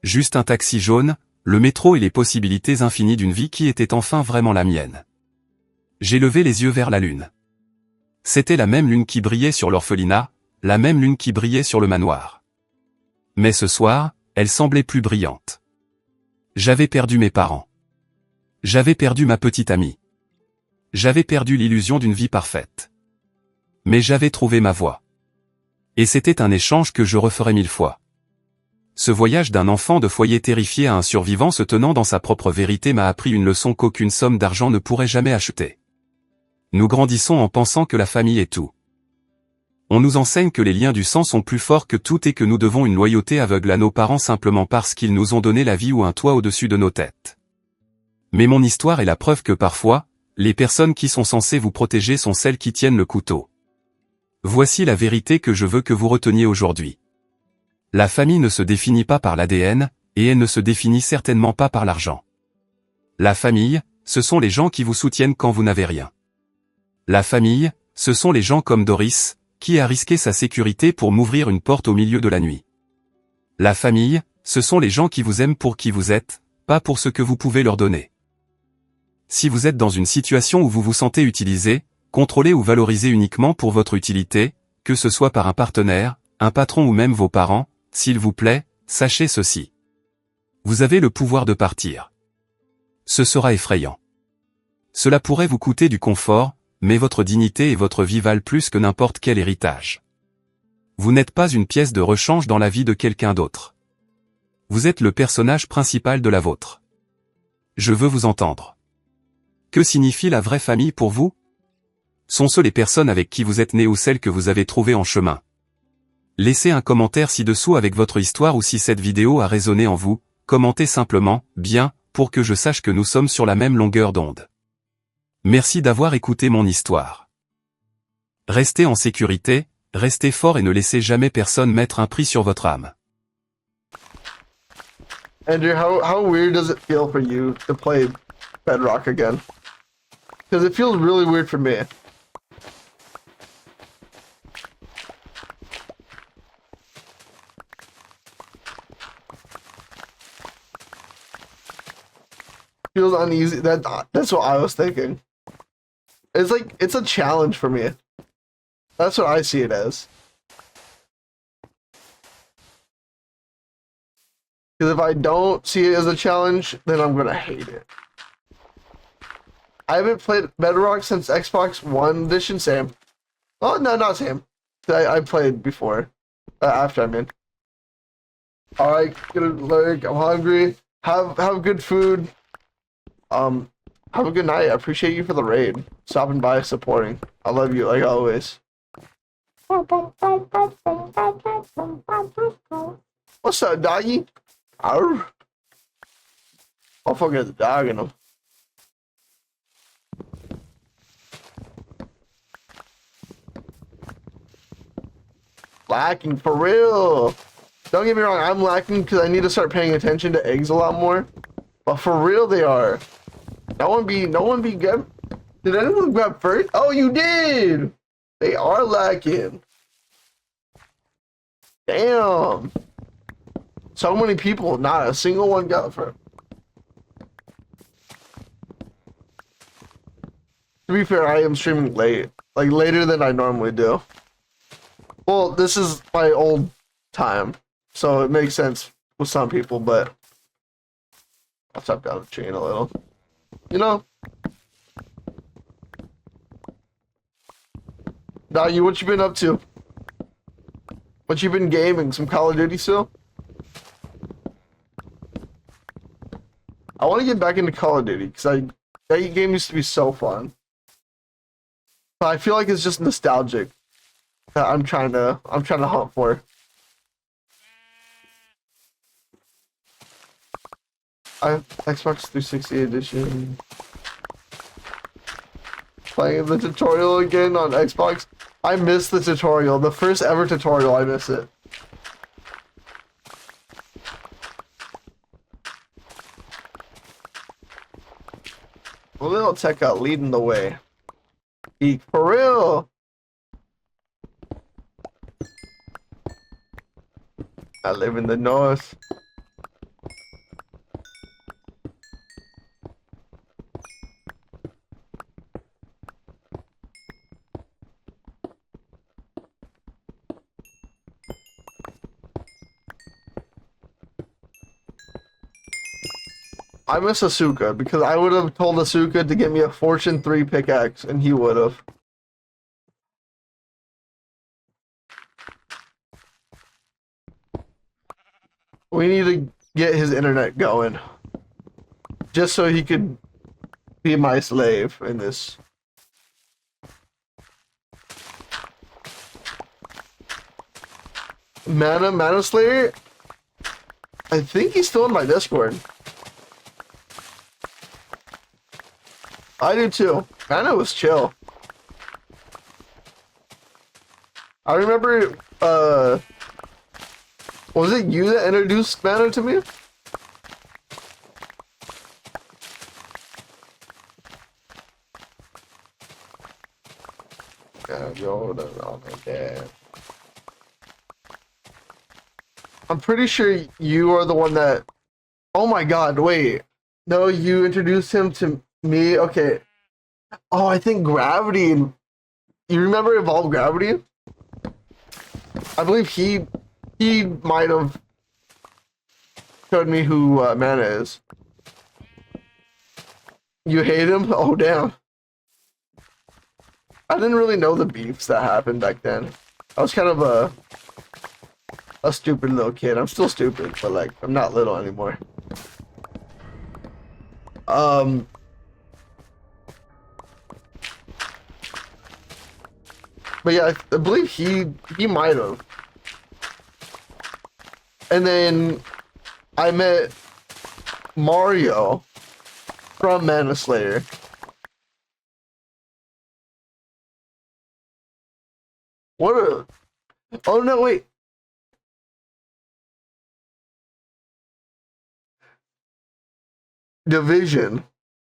[SPEAKER 1] Juste un taxi jaune, le métro et les possibilités infinies d'une vie qui était enfin vraiment la mienne. J'ai levé les yeux vers la lune. C'était la même lune qui brillait sur l'orphelinat, la même lune qui brillait sur le manoir. Mais ce soir, elle semblait plus brillante. J'avais perdu mes parents. J'avais perdu ma petite amie. J'avais perdu l'illusion d'une vie parfaite. Mais j'avais trouvé ma voie. Et c'était un échange que je referais 1000 fois. Ce voyage d'un enfant de foyer terrifié à un survivant se tenant dans sa propre vérité m'a appris une leçon qu'aucune somme d'argent ne pourrait jamais acheter. Nous grandissons en pensant que la famille est tout. On nous enseigne que les liens du sang sont plus forts que tout et que nous devons une loyauté aveugle à nos parents simplement parce qu'ils nous ont donné la vie ou un toit au-dessus de nos têtes. Mais mon histoire est la preuve que parfois, les personnes qui sont censées vous protéger sont celles qui tiennent le couteau. Voici la vérité que je veux que vous reteniez aujourd'hui. La famille ne se définit pas par l'ADN, et elle ne se définit certainement pas par l'argent. La famille, ce sont les gens qui vous soutiennent quand vous n'avez rien. La famille, ce sont les gens comme Doris, qui a risqué sa sécurité pour m'ouvrir une porte au milieu de la nuit. La famille, ce sont les gens qui vous aiment pour qui vous êtes, pas pour ce que vous pouvez leur donner. Si vous êtes dans une situation où vous vous sentez utilisé, contrôlé ou valorisé uniquement pour votre utilité, que ce soit par un partenaire, un patron ou même vos parents, s'il vous plaît, sachez ceci. Vous avez le pouvoir de partir. Ce sera effrayant. Cela pourrait vous coûter du confort, mais votre dignité et votre vie valent plus que n'importe quel héritage. Vous n'êtes pas une pièce de rechange dans la vie de quelqu'un d'autre. Vous êtes le personnage principal de la vôtre. Je veux vous entendre. Que signifie la vraie famille pour vous? Sont-ce les personnes avec qui vous êtes né ou celles que vous avez trouvées en chemin? Laissez un commentaire ci-dessous avec votre histoire ou si cette vidéo a résonné en vous, commentez simplement « bien » pour que je sache que nous sommes sur la même longueur d'onde. Merci d'avoir écouté mon histoire. Restez en sécurité, restez fort et ne laissez jamais personne mettre un prix sur votre âme.
[SPEAKER 2] Andrew, how weird does it feel for you to play Bedrock again? Because it feels really weird for me. Feels uneasy. That's what I was thinking. It's like it's a challenge for me. That's what I see it as. Because if I don't see it as a challenge, then I'm gonna hate it. I haven't played Bedrock since Xbox One Edition. Sam. Oh no, not Sam. I played before. After I'm in. All right, good. I'm hungry. Have good food. Have a good night. I appreciate you for the raid. Stopping by, supporting. I love you like always. What's up, doggy? Arr. I'll fucking the dog in him. Lacking for real. Don't get me wrong, I'm lacking because I need to start paying attention to eggs a lot more. But for real, they are. No one be good. Did anyone grab first? Oh, you did. They are lacking. Damn. So many people, not a single one got first. To be fair, I am streaming late, like later than I normally do. Well, this is my old time, so it makes sense with some people, but I'll stop down the chain a little. You know? Doggy, what you been up to? What you been gaming? Some Call of Duty still? I want to get back into Call of Duty, because That game used to be so fun. But I feel like it's just nostalgic that I'm trying to hunt for. Xbox 360 edition. Playing the tutorial again on Xbox. I miss the tutorial. The first ever tutorial, I miss it. A little tech out leading the way. Eek, for real. I live in the north. I miss Asuka because I would have told Asuka to get me a Fortune 3 pickaxe and he would have. We need to get his internet going. Just so he could be my slave in this. Mana Slayer? I think he's still in my Discord. I do too. Mana was chill. I remember, was it you that introduced Mana to me? I'm pretty sure you are the one that... Oh my god, wait. No, you introduced him to me? Okay. Oh, I think Gravity... You remember Evolve Gravity? I believe he might have showed me who Mana is. You hate him? Oh, damn. I didn't really know the beefs that happened back then. I was kind of a stupid little kid. I'm still stupid, but like I'm not little anymore. But yeah, I believe he might have. And then I met Mario from Mana Slayer. What a... Oh no, wait. Division.